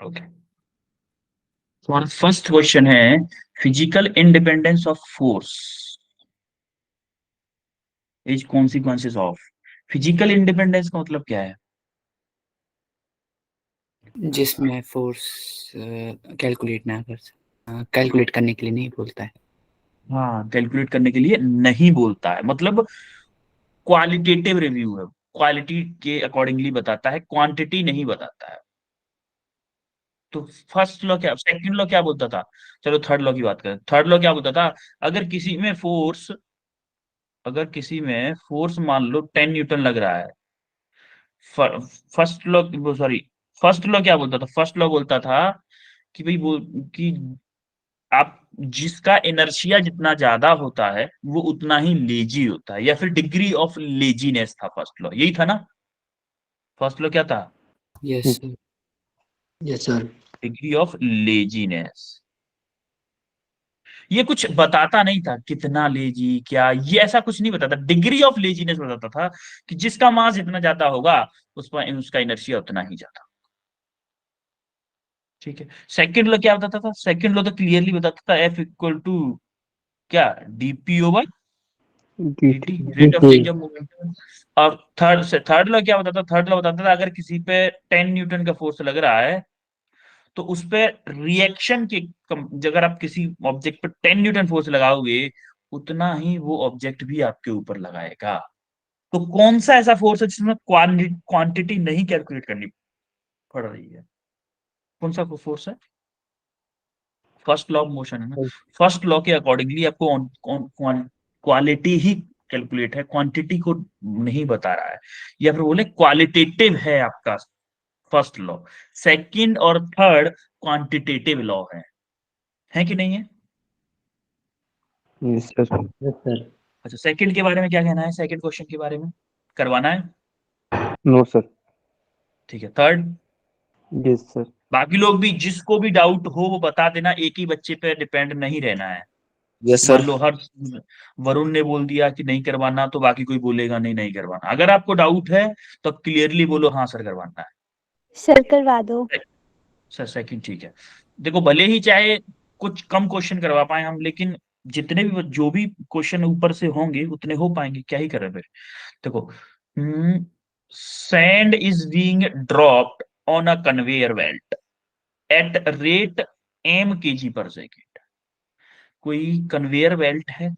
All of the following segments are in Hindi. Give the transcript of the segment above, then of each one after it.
ओके, और फर्स्ट क्वेश्चन है physical independence of force is consequences of. Physical independence का मतलब क्या है? जिसमें फोर्स कैलकुलेट ना कर कैलकुलेट करने के लिए नहीं बोलता है। हाँ, कैलकुलेट करने के लिए नहीं बोलता है, मतलब क्वालिटेटिव रिव्यू है, क्वालिटी के अकॉर्डिंगली बताता है, क्वांटिटी नहीं बताता है। तो फर्स्ट लॉ क्या, सेकंड लॉ क्या बोलता था? चलो थर्ड लॉ की बात करें। थर्ड लॉ क्या बोलता था? अगर किसी में फोर्स अगर किसी में फोर्स मान लो 10 न्यूटन लग रहा है, first law, sorry, first law क्या बोलता था? फर्स्ट लॉ बोलता था कि भाई वो, कि आप, जिसका इनर्शिया जितना ज्यादा होता है वो उतना ही लेजी होता है, या फिर डिग्री ऑफ लेजीनेस था फर्स्ट लॉ, यही था ना? फर्स्ट लॉ क्या था? Yes sir. Yes sir. Degree of laziness. ये कुछ बताता नहीं था कितना लेजी, क्या, ये ऐसा कुछ नहीं बताता, डिग्री ऑफ लेजीनेस बताता था कि जिसका मास जितना ज्यादा होगा उसका इनर्शिया उतना ही ज्यादा। ठीक है। सेकंड लॉ क्या बताता था? सेकंड लॉ तो क्लियरली बताता था एफ इक्वल टू क्या, DP over DT, rate of change of momentum. और थर्ड लॉ क्या बताता? थर्ड लॉ बताता था अगर किसी पे 10 न्यूटन का फोर्स लग रहा है तो उस पे रिएक्शन के अगर आप किसी ऑब्जेक्ट पे 10 न्यूटन फोर्स लगाओगे उतना ही वो ऑब्जेक्ट भी आपके ऊपर लगाएगा। तो कौन सा ऐसा फोर्स है जिसमें क्वांटिटी नहीं कैलकुलेट करनी पड़ रही है? कौन सा फोर्स है? फर्स्ट लॉ ऑफ मोशन है ना। फर्स्ट लॉ के अकॉर्डिंगली आपको क्वालिटी ही कैलकुलेट है, क्वांटिटी को नहीं बता रहा है, या फिर बोले क्वालिटेटिव है आपका फर्स्ट लॉ। सेकंड और थर्ड क्वांटिटेटिव लॉ है कि नहीं है? Yes sir. Yes sir. अच्छा, सेकंड के बारे में क्या कहना है? सेकंड क्वेश्चन के बारे में करवाना है? No sir. ठीक है। Third, yes sir. बाकी लोग भी, जिसको भी डाउट हो वो बता देना, एक ही बच्चे पे डिपेंड नहीं रहना है। यस मान सर। लो हर वरुण ने बोल दिया कि नहीं करवाना तो बाकी कोई बोलेगा नहीं नहीं करवाना। अगर आपको डाउट है तो क्लियरली बोलो हाँ सर करवाना सर करवा दो। है। सर सेकंड, ठीक है। देखो, भले ही चाहे कुछ कम क्वेश्चन करवा पाए हम, लेकिन जितने भी जो भी क्वेश्चन ऊपर से होंगे उतने हो पाएंगे, क्या ही कर रहे फिर। देखो, sand is being dropped on a conveyor belt at rate m kg per second. कोई कन्वेयर बेल्ट है,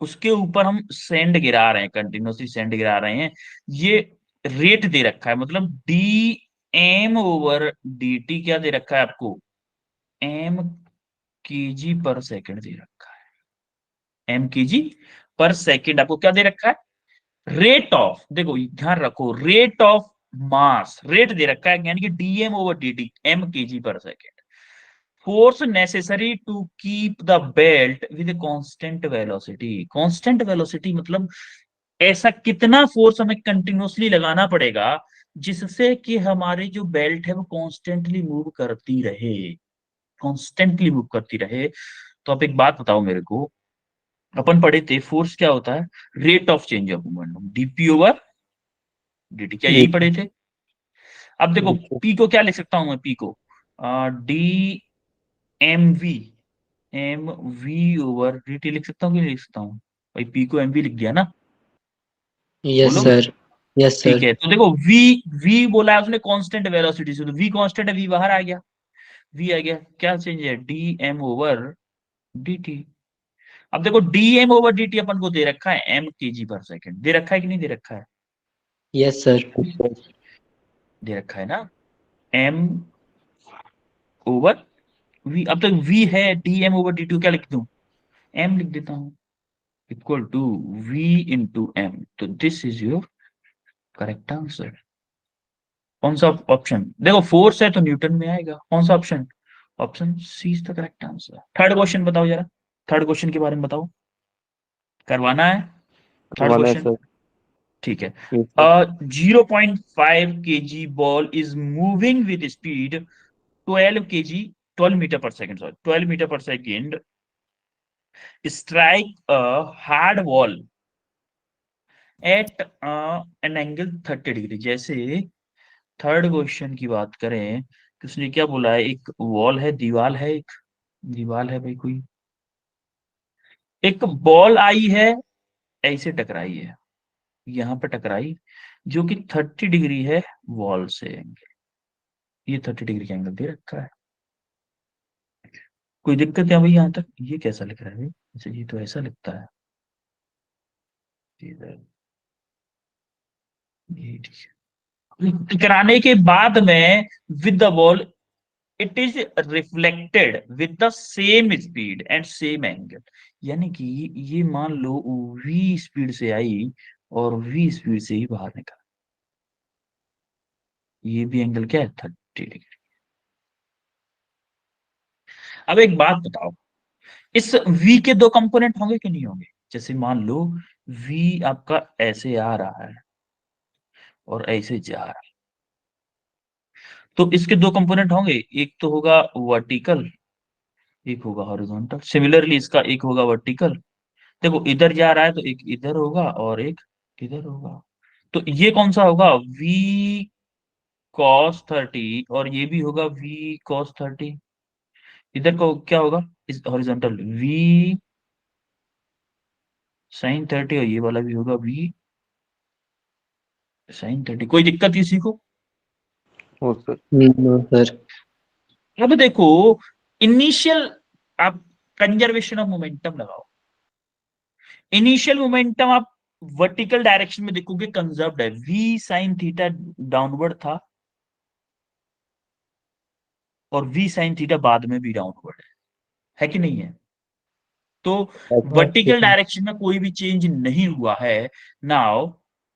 उसके ऊपर हम सैंड गिरा रहे हैं, कंटिन्यूसली सैंड गिरा रहे हैं। ये रेट दे रखा है, मतलब dm/dt क्या दे रखा है आपको? m kg पर सेकेंड दे रखा है। m kg पर सेकेंड आपको क्या दे रखा है? रेट ऑफ, देखो ध्यान रखो, रेट ऑफ मास, रेट दे रखा है, यानी कि dm/dt, m kg per second. Force necessary to keep the belt with constant velocity. Constant velocity मतलब ऐसा कितना फोर्स हमें कंटिन्यूसली लगाना पड़ेगा जिससे कि हमारी जो बेल्ट है वो कॉन्स्टेंटली मूव करती रहे, कॉन्स्टेंटली मूव करती रहे। तो आप एक बात बताओ मेरे को, अपन पढ़े थे फोर्स क्या होता है? Rate of change of momentum, DP over D, क्या यही पढ़े थे? अब देखो, पी को क्या लिख सकता हूं मैं? पी को D M V, M V over D T लिख सकता हूँ कि नहीं लिख सकता हूँ? भाई पी को एम वी लिख दिया ना, यस बोलो। सर। यस ठीक सर। है, तो देखो वी, वी बोला है उसने कांस्टेंट वेलोसिटी से, तो वी कांस्टेंट है, वी बाहर आ गया, वी आ गया, क्या चेंज है? D M over D T. अब देखो D M over D T अपन को दे रखा है एम के जी पर सेकेंड, दे रखा है कि नहीं दे रखा है? Yes sir. दे रखा है ना, एम ओवर वी। अब तक वी है, D M over D T, क्या लिख दूं? एम लिख देता हूं, equal to V into M. तो this is your correct answer. कौन सा ऑप्शन? देखो फोर्स है तो न्यूटन में आएगा, कौन सा option? Option C is the correct answer. Third question बताओ जरा, थर्ड क्वेश्चन के बारे में बताओ, करवाना है? थर्ड वन है क्वेश्चन, सर। ठीक है। Yes sir. 0.5 kg ball is moving with speed 12 kg, 12 metre per second, sorry 12 metre per second, strike a hard wall at an angle 30 degree. जैसे थर्ड क्वेश्चन की बात करें तो उसने क्या बोला है, एक वॉल है, दीवार है, एक दीवार है भाई कोई, एक बॉल आई है, ऐसे टकराई है, यहाँ पे टकराई, जो कि 30 डिग्री है वॉल से एंगल, ये 30 डिग्री का एंगल दे रखा है। कोई दिक्कत है भाई यहाँ तक? ये कैसा लिख रहा है भाई? अच्छा ये तो ऐसा लिखता है, इधर ये ठीक है। टकराने के बाद में with the ball it is reflected with the same speed and same angle, यानी कि ये मान लो v स्पीड से आई और v स्पीड से ही बाहर निकला, ये भी एंगल क्या है, 30 डिग्री। अब एक बात बताओ, इस v के दो कंपोनेंट होंगे कि नहीं होंगे? जैसे मान लो v आपका ऐसे आ रहा है और ऐसे जा रहा है, तो इसके दो कंपोनेंट होंगे, एक तो होगा वर्टिकल, एक होगा हॉरिजॉन्टल। सिमिलरली इसका एक होगा वर्टिकल, देखो इधर जा रहा है तो एक इधर होगा और एक इधर होगा, तो ये कौन सा होगा, v cos 30, और ये भी होगा v cos 30। इधर को क्या होगा, इस हॉरिजॉन्टल v sin 30, और ये वाला भी होगा v sin 30। कोई दिक्कत किसी को? हो सर। No, sir. अब देखो इनिशियल, आप कंजर्वेशन ऑफ मोमेंटम लगाओ, इनिशियल मोमेंटम आप वर्टिकल डायरेक्शन में देखोगे कंजर्व्ड है, v sin थीटा डाउनवर्ड था और v sin थीटा बाद में भी डाउनवर्ड है कि नहीं है? तो वर्टिकल डायरेक्शन में कोई भी चेंज नहीं हुआ है। नाउ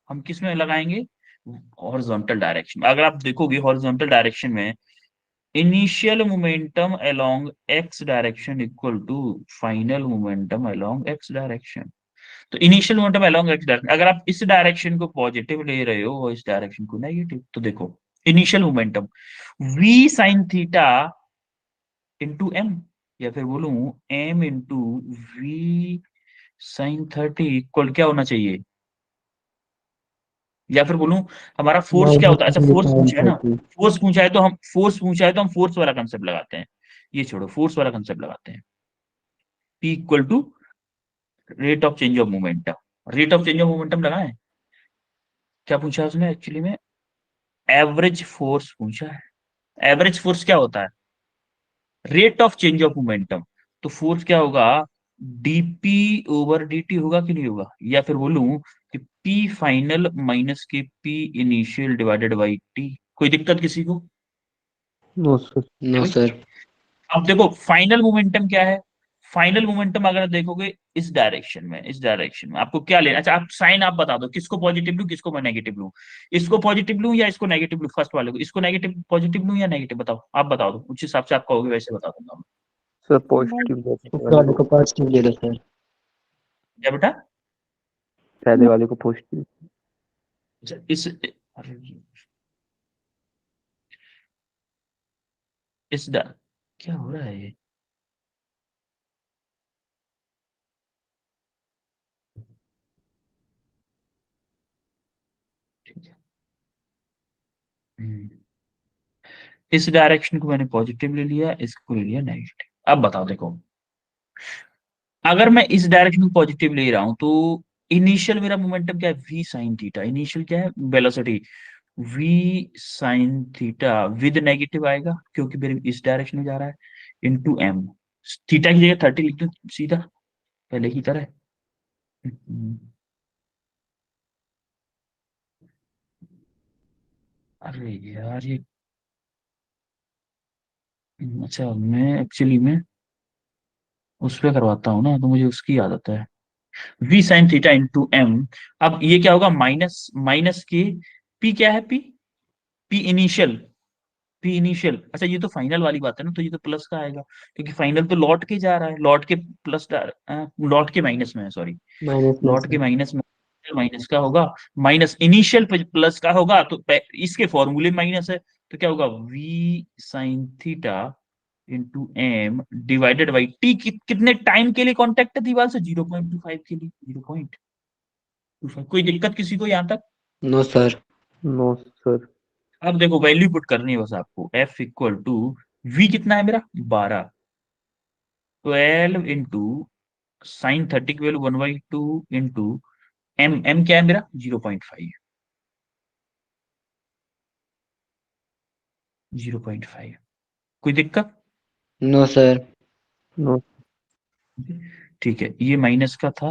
हम किस में लगाएंगे, हॉरिजॉन्टल डायरेक्शन में। अगर आप देखोगे हॉरिजॉन्टल डायरेक्शन में initial momentum along X direction equal to final momentum along X direction. तो initial momentum along X direction, अगर आप इस डायरेक्शन को पॉजिटिव ले रहे हो और इस डायरेक्शन को नेगेटिव, तो देखो initial momentum v sin theta into M, या फिर बोलूं m into v sin 30 equal क्या होना चाहिए, या फिर बोलूं हमारा फोर्स क्या होता है, अच्छा फोर्स पूछा है ना, फोर्स पूछा है तो हम फोर्स वाला कंसेप्ट लगाते हैं, ये छोड़ो फोर्स वाला कंसेप्ट लगाते हैं। P equal to rate of change of momentum, rate of change of momentum लगाएं। क्या पूछा है उसने एक्चुअली में, एवरेज फोर्स पूछा है। एवरेज फोर्स क्या होता है, rate of change of momentum, तो फोर्स क्या होगा, dp ओवर dt होगा कि नहीं होगा, या फिर बोलूं कि p फाइनल माइनस के p initial divided by t। कोई दिक्कत किसी को? No sir. No, भाई sir. अब देखो फाइनल मोमेंटम क्या है, फाइनल मोमेंटम अगर देखोगे इस डायरेक्शन में, इस डायरेक्शन में आपको क्या लेना, अच्छा आप साइन आप बता दो किसको पॉजिटिव लूं किसको मैं नेगेटिव लूं, इसको पॉजिटिव लूं या इसको नेगेटिव लूं, फर्स्ट वाले को, इसको नेगेटिव पॉजिटिव लूं या नेगेटिव, बताओ आप बता दो, उस हिसाब से आप कहोगे वैसे बता दूंगा मैं। सर पॉजिटिव वाले को पॉजिटिव ले लो सर। क्या बेटा? पहले वाले को पॉजिटिव। अच्छा, इस अरे इस डा क्या हो रहा है ये, ठीक है। हम्म, इस डायरेक्शन को मैंने पॉजिटिव ले लिया, इसको ले लिया नेगेटिव। अब बताओ देखो, अगर मैं इस डायरेक्शन में पॉजिटिव ले रहा हूं तो इनिशियल मेरा मोमेंटम क्या है, v sin थीटा, इनिशियल क्या है velocity, v sin theta with negative आएगा क्योंकि मेरे इस डायरेक्शन में जा रहा है, इनटू m, थीटा की जगह 30 लिख दो सीधा पहले की तरह। अरे यार ये, अच्छा मैं एक्चुअली में उस पर करवाता हूँ ना तो मुझे उसकी आदत है, v sin theta into m। अब ये क्या होगा, माइनस माइनस के p क्या है, p इनिशियल, p इनिशियल, अच्छा ये तो फाइनल वाली बात है ना, तो ये तो प्लस का आएगा क्योंकि फाइनल तो लौट के जा रहा है, लौट के प्लस, लौट के माइनस में है, सॉरी माइनस में लौट के सर। माइनस में, माइनस का होगा, माइनस इनिशियल प्लस का होगा, तो इसके फॉर्मूले माइनस है, तो क्या होगा v sin theta into M divided by T, कितने टाइम के लिए कांटेक्ट है दीवार से, 0.25 के लिए, 0.25। कोई दिक्कत किसी को यहाँ तक? No sir. No sir. अब देखो वैल्यू पुट करनी है बस आपको, F इक्वल टू V कितना है मेरा 12, 12 इंटू साइन 30 की वैल्यू 1/2 इंटू एम क्या है मेरा 0.5, 0.5। कोई दिक्कत? No sir. नो ठीक है, ये माइनस का था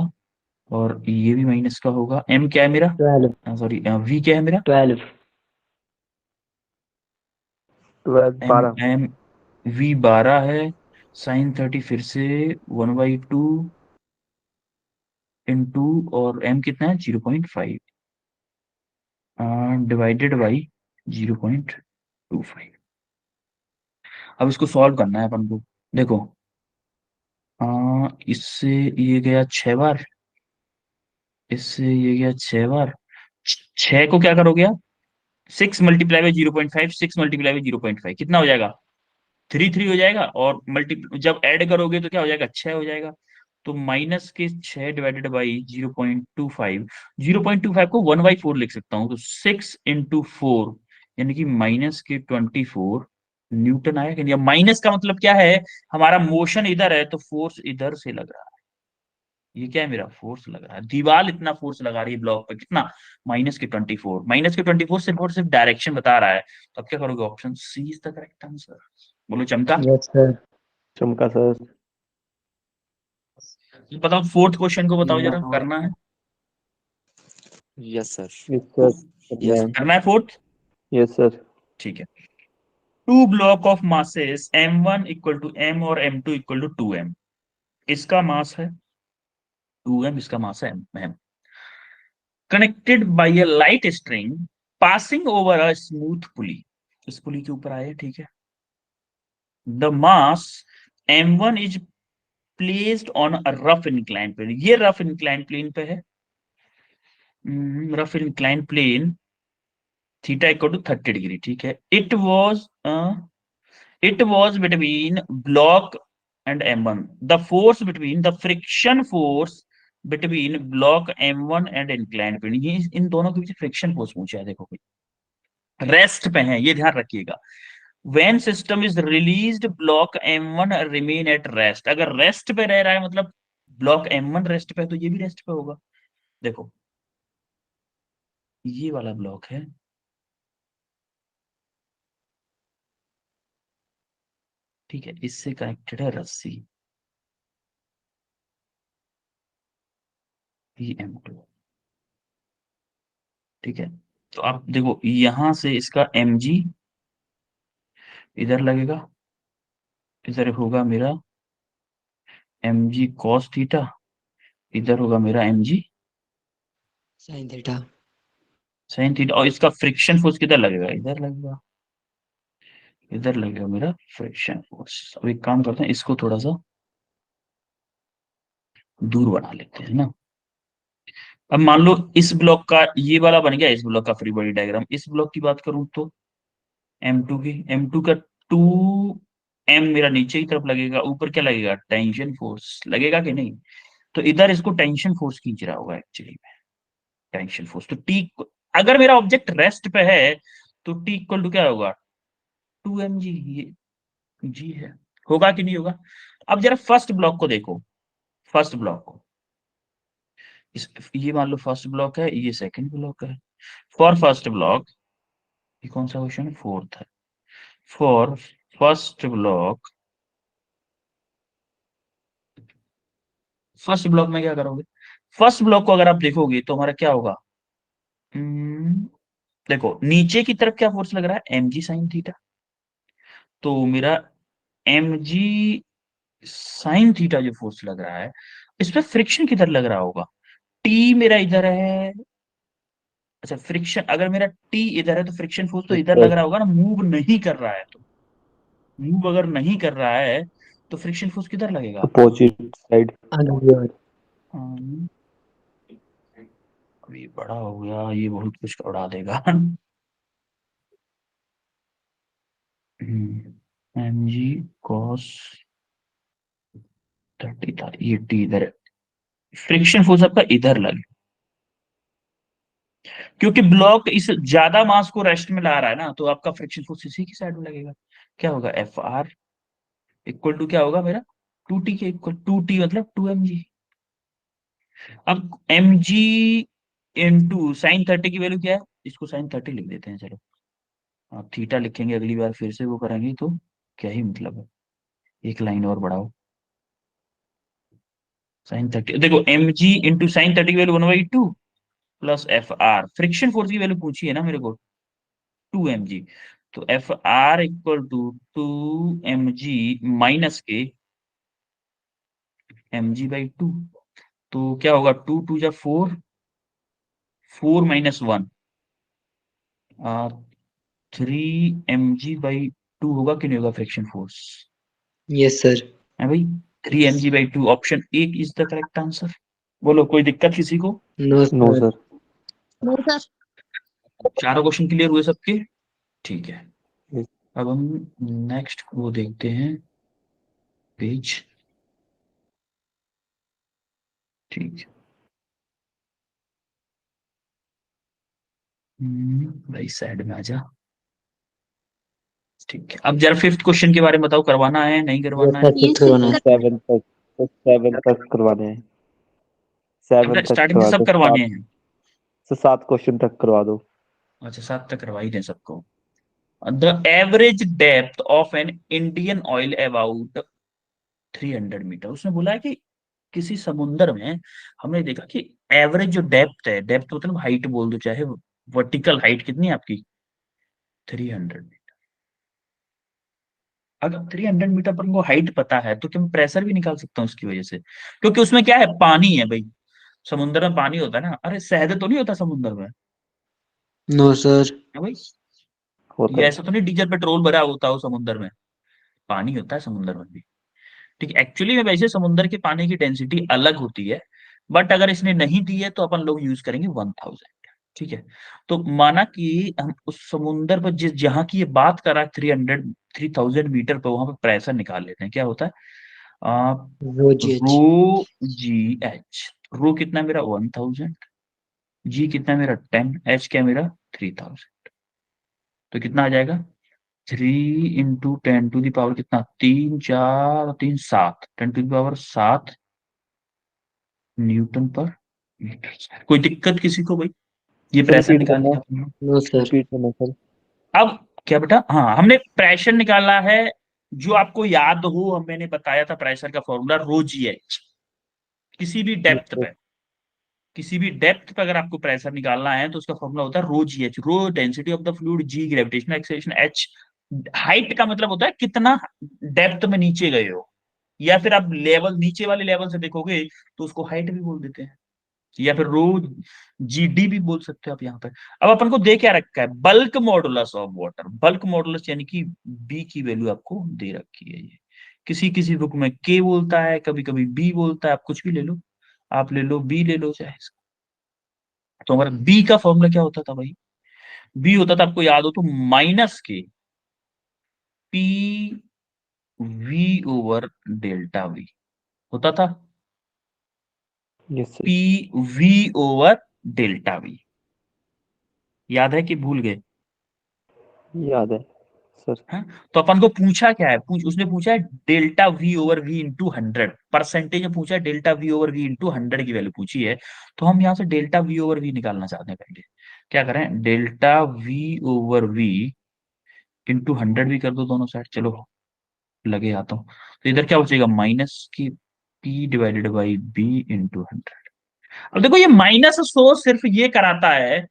और ये भी माइनस का होगा। एम क्या है मेरा, 12 सॉरी वी क्या है मेरा 12 12 एम 12 एम वी 12 है, साइन 30 फिर से 1/2 इंटू और एम कितना है 0.5 डिवाइडेड बाई 0.25। अब इसको सॉल्व करना है अपन को। देखो इससे ये गया 6 बार, इससे ये गया 6 बार, 6 को क्या करोगे आप, 6 × 0.5, 6 × 0.5 कितना हो जाएगा 3 हो जाएगा, और मल्टी जब ऐड करोगे तो क्या हो जाएगा 6 हो जाएगा। तो माइनस के 6 डिवाइडेड बाई 0.25, 0.25 को 1/4 लिख सकता हूँ, तो 6 × 4 यानी कि माइनस के 24 न्यूटन आया कि नहीं। अब माइनस का मतलब क्या है, हमारा मोशन इधर है तो फोर्स इधर से लग रहा है। ये क्या है मेरा फोर्स लग रहा है, दीवार इतना फोर्स लगा रही है ब्लॉक पे, कितना -24, -24 सिर्फ और सिर्फ डायरेक्शन बता रहा है। तो अब क्या करोगे, option C is the correct answer. बोलो चमका। Yes sir. चमका सर। बताओ फोर्थ क्वेश्चन को बताओ जरा, No. करना है yes sir. Yes sir. Yes करना है फोर्थ। Yes sir. ठीक है, two block of masses m1 equal to m और m2 इक्वल टू 2m। इसका मास है 2m, इसका मास है m, connected by a light string passing over a smooth pulley. इस पुली के ऊपर आए, ठीक है। The mass m1 is placed on a rough incline plane, ये रफ इंक्लाइन प्लेन पे है, rough incline plane, theta equal to 30 degree, ठीक है। It was between block and m1, the force between the friction force between block m1 and incline plane, ये इन दोनों के बीच फ्रिक्शन फोर्स पूछा है। देखो भाई रेस्ट पे है, ये ध्यान रखिएगा। when system is released block m1 remain at rest, अगर रेस्ट पे रह रहा है मतलब ब्लॉक m1 रेस्ट पे है, तो ये भी रेस्ट पे होगा। देखो ये वाला ब्लॉक है, ठीक है, इससे कनेक्टेड है रस्सी, m2, ठीक है। तो आप देखो यहां से इसका mg इधर लगेगा, इधर होगा मेरा mg cos थीटा, इधर होगा मेरा mg sine theta. sin theta, और इसका फ्रिक्शन फोर्स किधर लगेगा, इधर लगेगा, इधर लगेगा मेरा फ्रिक्शन फोर्स। अब एक काम करते हैं, इसको थोड़ा सा दूर बना लेते हैं ना। अब मान लो इस ब्लॉक का ये वाला बन गया, इस ब्लॉक का फ्री बॉडी डायग्राम। इस ब्लॉक की बात करूं तो m2 की, m2 का 2m मेरा नीचे की तरफ लगेगा, ऊपर क्या लगेगा टेंशन फोर्स लगेगा कि नहीं। तो इधर इसको टेंशन फोर्स खींच रहा होगा एक्चुअली में, टेंशन फोर्स। तो टी, अगर मेरा ऑब्जेक्ट रेस्ट पे है तो टी इक्वल टू क्या होगा 2mg, ये जी है, होगा कि नहीं होगा। अब जरा फर्स्ट ब्लॉक को देखो, फर्स्ट ब्लॉक को, ये मान लो फर्स्ट ब्लॉक है, ये सेकंड ब्लॉक है। फॉर फर्स्ट ब्लॉक, ये कौन सा क्वेश्चन है, फोर्थ है। For first block, first block में क्या करोगे, फर्स्ट ब्लॉक को अगर आप देखोगे तो हमारा क्या होगा, हम्म, देखो नीचे की तरफ क्या फोर्स लग रहा है mg साइन थीटा, तो मेरा mg साइन थीटा जो फोर्स लग रहा है, इस पे फ्रिक्शन किधर लग रहा होगा, टी मेरा इधर है, अच्छा फ्रिक्शन अगर मेरा टी इधर है तो फ्रिक्शन फोर्स तो यस इधर लग सर। रहा होगा ना, मूव नहीं कर रहा है तो, मूव अगर नहीं कर रहा है तो फ्रिक्शन फोर्स किधर लगेगा। Opposite side. आगे और हम्म, अभी बड़ा हो गया, ये बहुत कुछ उड़ा देगा। एम जी कॉस 30 था, ये टी इधर है, फ्रिक्शन फोर्स आपका इधर लगे, क्योंकि ब्लॉक इस ज्यादा मास को रेस्ट में ला रहा है ना, तो आपका फ्रिक्शन फोर्स इसी की साइड में लगेगा। क्या होगा, एफ आर इक्वल टू क्या होगा मेरा, 2t के इक्वल, 2t मतलब 2mg। अब mg इंटू साइन 30 की वैल्यू क्या है, इसको साइन 30 लिख देते हैं चलो। आप थीटा लिखेंगे अगली बार फिर से वो करेंगे तो क्या ही मतलब है, एक लाइन और बढ़ाओ। साइन 30 देखो, mg इंटू साइन 30 की value 1/2 plus F R, friction force की वैल्यू पूछी है ना मेरे को, 2mg। तो F R equal to 2mg minus के mg/2। तो क्या होगा, 2 2 जा 4, 4 - 1 3mg/2 होगा कि नहीं होगा फ्रिक्शन फोर्स, Yes, sir. है भाई। 3mg/2 option A is the correct answer. बोलो, कोई दिक्कत किसी को? No, no sir. Sir. No, sir. चारों क्वेश्चन क्लियर हुए सबके? ठीक है, Yes. अब हम नेक्स्ट वो देखते हैं पेज। ठीक है, भाई साइड में आ जा। ठीक है, अब जरा फिफ्थ क्वेश्चन के बारे में बताओ, करवाना है नहीं Yes, करवाना sir. है? Yes, Fifth one. sir. 7 तक, तो 7 तक करवाने हैं, 7 तक स्टार्टिंग से करवा सब दो, करवाने 7 हैं? से 7 क्वेश्चन तक करवा दो। अच्छा, 7 तक करवा ही दें सबको। The average depth of an Indian ऑयल अबाउट 300 मीटर। उसने बोला है कि किसी समुंदर में हमने देखा कि एवरेज जो डेप्थ है, डेप्थ मतलब हाइट बोल दो, चाहे वर्टिकल हाइट कितनी है आपकी, 300 मीटर। अगर 300 मीटर पर वो हाइट पता है तो क्या मैं प्रेशर भी निकाल सकता हूँ उसकी वजह से? क्योंकि उसमें क्या है, पानी है भाई। समुद्र में पानी होता है ना, अरे शहद तो नहीं होता समुद्र में, No, sir. है भाई? होता ये है। ऐसा तो नहीं डीजल पेट्रोल भरा होता हो समुद्र में, पानी होता है समुद्र में भी। ठीक है, एक्चुअली में वैसे समुद्र के पानी की डेंसिटी अलग होती है, बट अगर इसने नहीं दी है तो अपन लोग यूज करेंगे 1000। ठीक है, तो माना कि हम उस समुद्र पर जिस जहां की ये बात कर रहा है 3000 मीटर पर, वहां पर प्रेशर निकाल लेते हैं। क्या होता है, Rho GH. रो जी एच। रो कितना है मेरा, 1000, जी कितना है मेरा 10, एच क्या है मेरा 3000। तो कितना आ जाएगा, 3 × 10⁻⁴ कितना, 3 4 3 7, 10⁻⁷ न्यूटन पर मीटर। कोई दिक्कत किसी को भाई, ये सर प्रेशर रिपीट निकालने करना, का अपना? No, sir. रिपीट करना सर। अब क्या बेटा, हाँ हमने प्रेशर निकाला है, जो आपको याद हो, मैंने बताया था प्रेशर का फॉर्मूला रो जी एच। किसी भी यस डेप्थ सर। पे, किसी भी डेप्थ पे अगर आपको प्रेशर निकालना है तो उसका फॉर्मूला होता है rho G H. Rho density of the fluid, G gravitational acceleration, H height का मतलब होता है कितना डेप्थ में नीचे गए हो, या फिर आप लेवल नीचे वाले लेवल से देखोगे तो उसको हाइट भी बोल देते हैं, या फिर रो जीडी भी बोल सकते हो आप यहाँ पे। अब अपन को दे क्या रखा है, bulk modulus of water. Bulk modulus यानी कि बी की वैल्यू आपको दे रखी है। ये किसी किसी बुक में के बोलता है, कभी कभी बी बोलता है, आप कुछ भी ले लो, आप ले लो बी ले लो चाहे। तो हमारा बी का फॉर्मूला क्या होता था भाई, बी होता था, आपको याद हो तो, माइनस के पी V/डेल्टा V होता था, यस सर। PV/डेल्टा V। याद है कि भूल गए? याद है सर। हाँ, तो अपन को पूछा क्या है, उसने पूछा है ΔV/V × 100, परसेंटेज में पूछा है ΔV/V × 100 की वैल्यू पूछी है। तो हम यहाँ से ΔV/V निकालना चाहते हैं पहले। क्या करें, ΔV/V × 100 भी कर दो दोनों साइड, चलो लगे आता हूँ। तो इधर क्या बचेगा, माइनस की P/B × 100। अब देखो, ये माइनस सो सिर्फ ये कराता है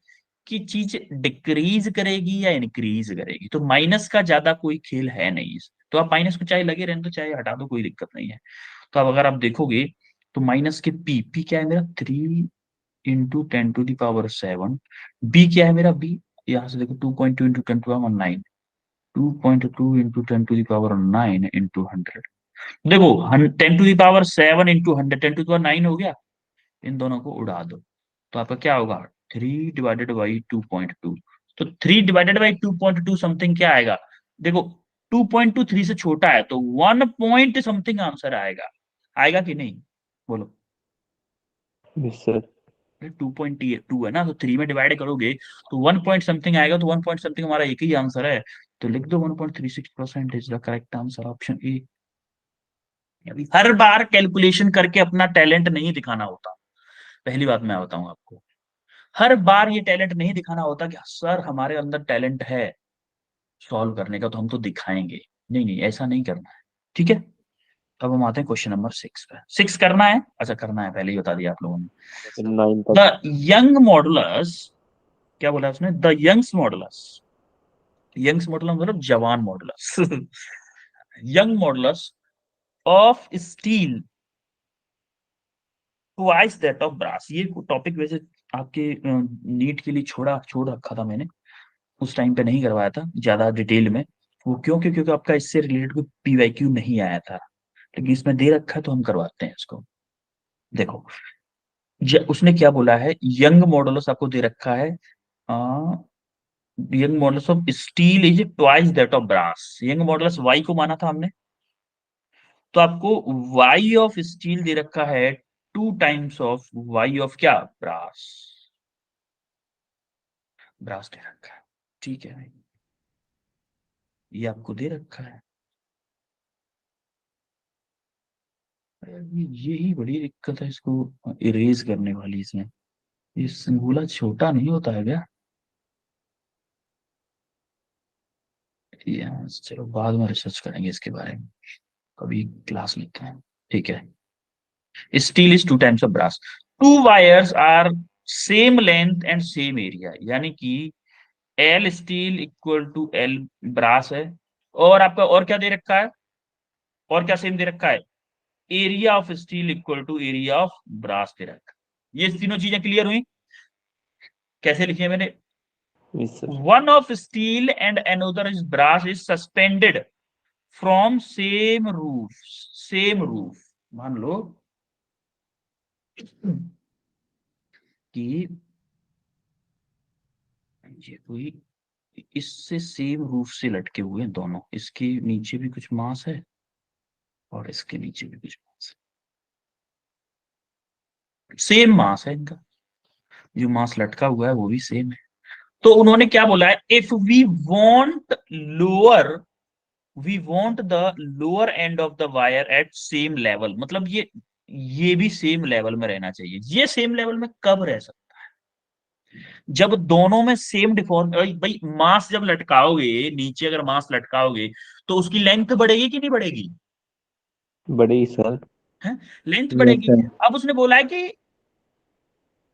कि चीज डिक्रीज करेगी या इंक्रीज करेगी, तो माइनस का ज्यादा कोई खेल है नहीं इसमें। तो आप माइनस को चाहे लगे रहने दो चाहे हटा दो, कोई दिक्कत नहीं है। तो अब अगर आप देखोगे तो माइनस के पी क्या है मेरा, 3 × 10⁻⁷। बी क्या है मेरा, बी यहां से देखो 2.2 × 10⁻⁹, 2.2 × 10⁻⁹ देखो 10⁻⁷ इंटू 100 10⁻⁹ हो गया, इन दोनों को उड़ा दो तो आपका क्या होगा, 3/2.2। तो 3/2.2 समथिंग क्या आएगा, देखो 2.2 3 से छोटा है तो 1 पॉइंट समथिंग आंसर आएगा। आएगा कि नहीं, बोलो? Yes sir. 2.2 है ना, तो 3 में डिवाइड करोगे तो 1 पॉइंट समथिंग आएगा, तो 1 पॉइंट समथिंग हमारा एक ही आंसर है, तो लिख दो 1.36% is the correct answer, option A. Her bar calculation करके अपना टैलेंट नहीं दिखाना होता, पहली बात मैं बताऊं आपको, हर बार ये टैलेंट नहीं दिखाना होता कि सर हमारे अंदर टैलेंट है सॉल्व करने का तो हम तो दिखाएंगे, नहीं नहीं ऐसा नहीं करना है, ठीक है। अब हम आते हैं क्वेश्चन नंबर 6 पे। 6 करना है, अच्छा करना है, पहले ही बता दिया आप लोगों ने। 9 द तक। यंग मॉडुलस, क्या बोला उसने, the Young's modulus, Young's modulus मतलब जवान modulus Young modulus of steel twice that of brass. ये टॉपिक वैसे आपके नीट के लिए छोड़ रखा था मैंने, उस टाइम पे नहीं करवाया था ज्यादा डिटेल में, वो क्योंकि आपका इससे रिलेटेड कोई पीवाईक्यू नहीं आया था, लेकिन इसमें दे रखा है तो हम करवाते हैं इसको। देखो उसने क्या बोला है, यंग मॉडुलस आपको दे रखा है, Young modulus of steel is twice that of brass. Young modulus Y को माना था हमने, तो आपको वाई ऑफ स्टील दे रखा है 2 टाइम्स ऑफ वाई ऑफ क्या, ब्रास, ब्रास दे रखा है, ठीक है भाई, ये आपको दे रखा है। यही बड़ी दिक्कत है इसको इरेज करने वाली इसमें, ये सिंगुला छोटा नहीं होता है क्या, चलो बाद में रिसर्च करेंगे इसके बारे में, कभी क्लास लेते हैं, ठीक है। Steel is 2 times of brass, 2 wires are same length and same area, यानी कि L steel equal to L brass है, और आपका और क्या दे रखा है, और क्या सेम दे रखा है, area of steel equal to area of brass दे रखा है। ये तीनों चीजें क्लियर हुई, कैसे लिखी है मैंने, yes sir. one of steel and another is brass is suspended from same roof। मान लो कि ये कोई इससे सेम रूफ से लटके हुए हैं दोनों, इसके नीचे भी कुछ मास है और इसके नीचे भी कुछ मास है, सेम मास है इनका, जो मास लटका हुआ है वो भी सेम है। तो उन्होंने क्या बोला है, if we want the lower end of the wire at same level, मतलब ये भी सेम लेवल में रहना चाहिए। ये सेम लेवल में कब रह सकता, जब दोनों में सेम डिफॉर्म, भाई मास जब लटकाओगे नीचे, अगर मास लटकाओगे तो उसकी लेंथ बढ़ेगी कि नहीं बढ़ेगी, बड़ी सर। है लेंथ यस बढ़ेगी। सर। अब उसने बोला है कि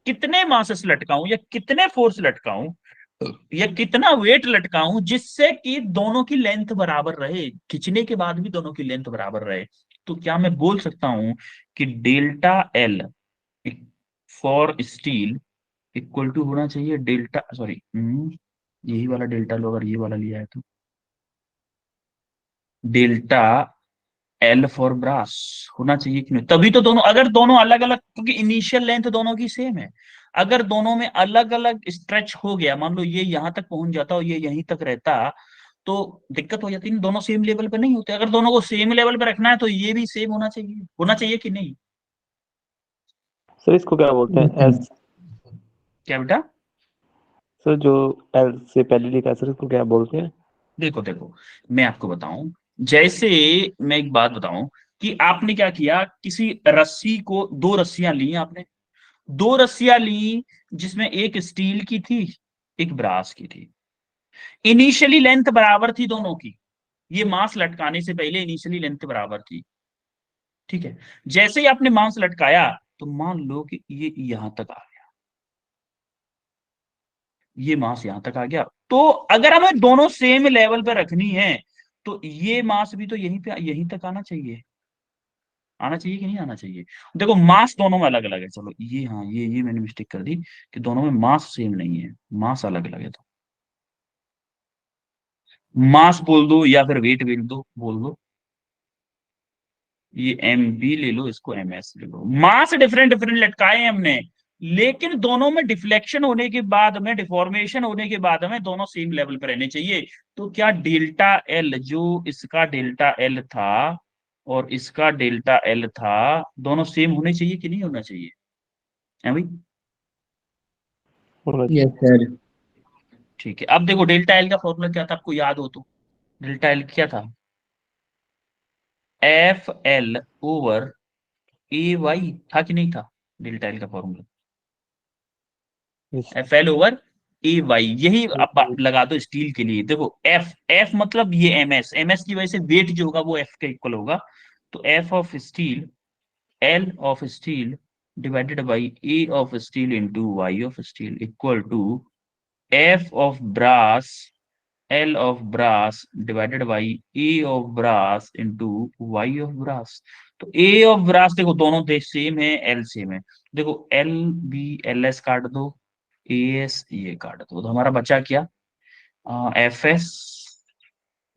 कितने मासेस लटकाऊं या कितने फोर्स लटकाऊं या कितना वेट लटकाऊं जिससे कि दोनों की लेंथ बराबर रहे, खींचने के बाद भी दोनों की लेंथ बराबर रहे। तो क्या मैं बोल सकता हूं कि delta L for steel equal to होना चाहिए डेल्टा, सॉरी यही वाला डेल्टा लो, अगर ये वाला लिया है तो डेल्टा एल फॉर ब्रास होना चाहिए कि नहीं, तभी तो दोनों, अगर दोनों अलग अलग, क्योंकि इनिशियल लेंथ दोनों की सेम है, अगर दोनों में अलग अलग स्ट्रेच हो गया, मान लो ये यहां तक पहुंच जाता और ये यहीं तक रहता, तो दिक्कत हो जाती है, दोनों सेम लेवल पे नहीं होते। अगर दोनों को सेम लेवल पे रखना है तो ये भी सेम होना चाहिए कि नहीं। सर इसको क्या बोलते हैं, एस? क्या बेटा, सर जो एल से पहले लिखा है सर, इसको क्या बोलते हैं? देखो देखो मैं आपको बताऊं, जैसे मैं एक बात बताऊं कि आपने क्या किया, किसी रस्सी को, 2 रस्सियां ली आपने, 2 रस्सियां ली जिसमें एक स्टील की थी एक ब्रास की थी, इनिशियली लेंथ बराबर थी दोनों की, ये मांस लटकाने से पहले इनिशियली लेंथ बराबर थी, ठीक है। जैसे ही आपने मांस लटकाया तो मान लो कि ये यहां तक आ गया, ये मांस यहां तक आ गया, तो अगर हमें दोनों सेम लेवल पे रखनी है तो ये मास भी तो यहीं तक आना चाहिए, आना चाहिए कि नहीं आना चाहिए। देखो मास दोनों में अलग अलग है, चलो ये, हाँ ये मैंने मिस्टेक कर दी कि दोनों में मास सेम नहीं है, मास अलग अलग है, तो मास बोल दो या फिर वेट वेट दो बोल दो, ये एम बी ले लो, इसको एम एस ले लो, मास डिफरेंट डिफरेंट लटकाए हैं हमने, लेकिन दोनों में डिफ्लेक्शन होने के बाद में, डिफॉर्मेशन होने के बाद में दोनों सेम लेवल पर रहने चाहिए। तो क्या डेल्टा एल, जो इसका डेल्टा एल था और इसका डेल्टा एल था, दोनों सेम होने चाहिए कि नहीं होना चाहिए, है भाई। होना यस चाहिए। सर। ठीक है, अब देखो डेल्टा एल का फॉर्मूला क्या था, आपको याद हो तो। डेल्टा एल क्या था, एफ एल ओवर ए वाई, था कि नहीं था डेल्टा एल का फॉर्मूला, इस एफ एल ओवर ए वाई। यही आप लगा दो स्टील के लिए। देखो एफ, एफ मतलब ये एम एस, एम एस की वजह से वेट जो होगा वो एफ के इक्वल होगा। तो F of steel, L of steel divided by A of steel into Y of steel equal to F of brass, L of brass divided by A of brass into Y of brass. तो ए ऑफ ब्रास देखो दोनों सेम है, एल सेम है। देखो एल बी एल एस काट दो, ए एस ये काट दो, तो हमारा बचा क्या, F S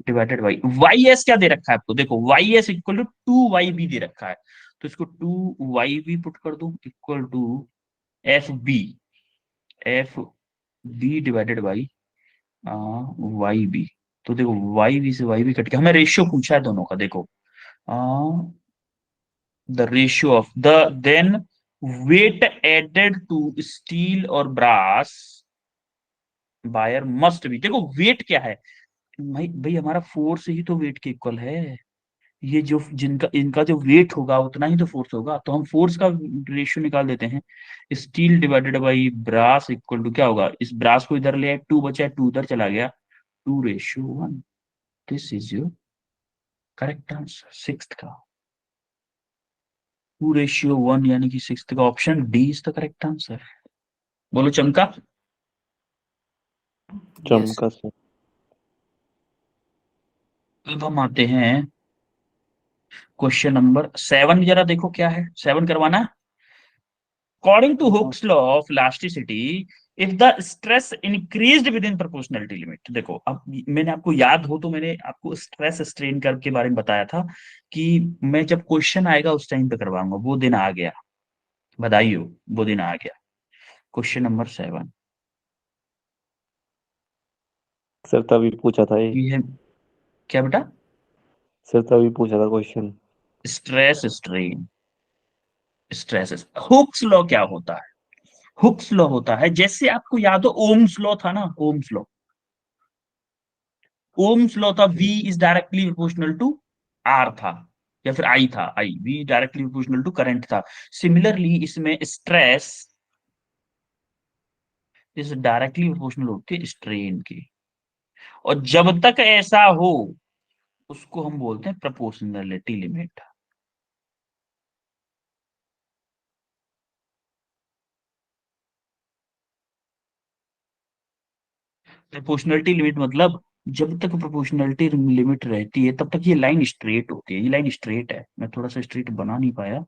divided by Y S. क्या दे रखा है आपको, देखो Y S equal to two Y B दे रखा है, तो इसको टू वाई बी पुट कर दो equal to F B, F B divided by Y B. तो देखो वाई बी से वाई बी कट के हमें रेशियो पूछा है दोनों का। देखो the ratio of the then weight added to steel और ब्रास बायर मस्ट बी। देखो वेट क्या है भाई, भाई हमारा फोर्स ही तो वेट के इक्वल है। ये जो जिनका इनका जो वेट होगा उतना ही तो फोर्स होगा, तो हम फोर्स का रेशियो निकाल देते हैं। Steel divided by brass equal to क्या होगा, इस ब्रास को इधर ले आए, टू बचा, टू उधर चला गया, 2:1। This is your correct answer sixth का, 2:1 यानी कि सिक्स्थ का option D is the correct answer. बोलो चमका। चमका सर। अब हम आते हैं क्वेश्चन नंबर 7, जरा देखो क्या है, 7 करवाना है। According to Hooke's law of elasticity, if the stress increased within proportionality limit। देखो अब मैंने आपको याद हो तो मैंने आपको स्ट्रेस स्ट्रेन कर्व के बारे में बताया था कि मैं जब क्वेश्चन आएगा उस टाइम पे करवाऊंगा, वो दिन आ गया, बधाई हो, वो दिन आ गया। क्वेश्चन नंबर 7 सर तभी पूछा था ये है, क्या बेटा, सर तभी पूछा था question. Stress strain, stress. Hooke's law क्या होता है, हुक्स लॉ होता है, जैसे आपको याद हो ओम्स लॉ था ना, ओम्स लॉ, ओम्स लॉ था V is directly proportional to R था, या फिर I था, I V directly proportional to current था। सिमिलरली इसमें स्ट्रेस इज डायरेक्टली प्रोपोर्शनल होती है स्ट्रेन की, और जब तक ऐसा हो उसको हम बोलते हैं प्रोपोर्शनलिटी लिमिट। प्रोपोर्शनलिटी लिमिट मतलब जब तक प्रोपोर्शनलिटी लिमिट रहती है तब तक ये लाइन स्ट्रेट होती है। ये लाइन स्ट्रेट है, मैं थोड़ा सा स्ट्रेट बना नहीं पाया,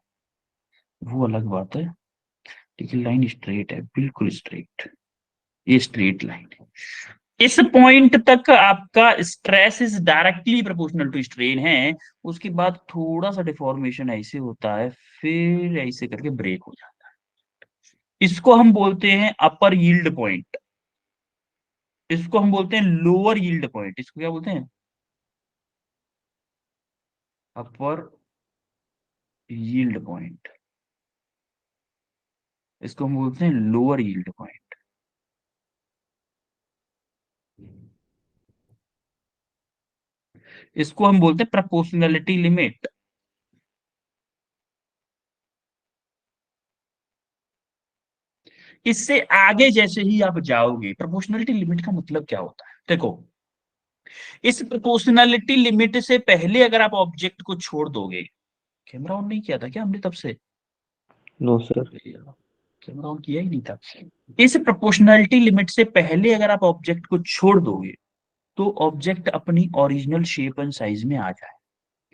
वो अलग बात है, लेकिन लाइन स्ट्रेट है, बिल्कुल स्ट्रेट, ये स्ट्रेट लाइन है। इस पॉइंट तक आपका stress is directly proportional to strain है, उसके बाद थोड़ा सा डिफॉर्मेशन ऐसे होता है, फिर ऐसे करके ब्रेक हो जाता है। इसको हम बोलते हैं अपर यील्ड पॉइंट, इसको हम बोलते हैं लोअर यील्ड पॉइंट। इसको क्या बोलते हैं, अपर यील्ड पॉइंट, इसको हम बोलते हैं लोअर यील्ड पॉइंट। इसको हम बोलते हैं प्रोपोर्शनलिटी लिमिट। इससे आगे जैसे ही आप जाओगे, प्रोपोर्शनलिटी लिमिट का मतलब क्या होता है, देखो इस प्रोपोर्शनलिटी लिमिट से पहले अगर आप ऑब्जेक्ट को छोड़ दोगे, कैमरा ऑन नहीं किया था क्या हमने तब से, नो सर। कैमरा ऑन किया ही नहीं था। इस प्रोपोर्शनलिटी लिमिट से पहले अगर आप ऑब्जेक्ट को छोड़ दोगे तो ऑब्जेक्ट अपनी ओरिजिनल शेप एंड साइज में आ जाए।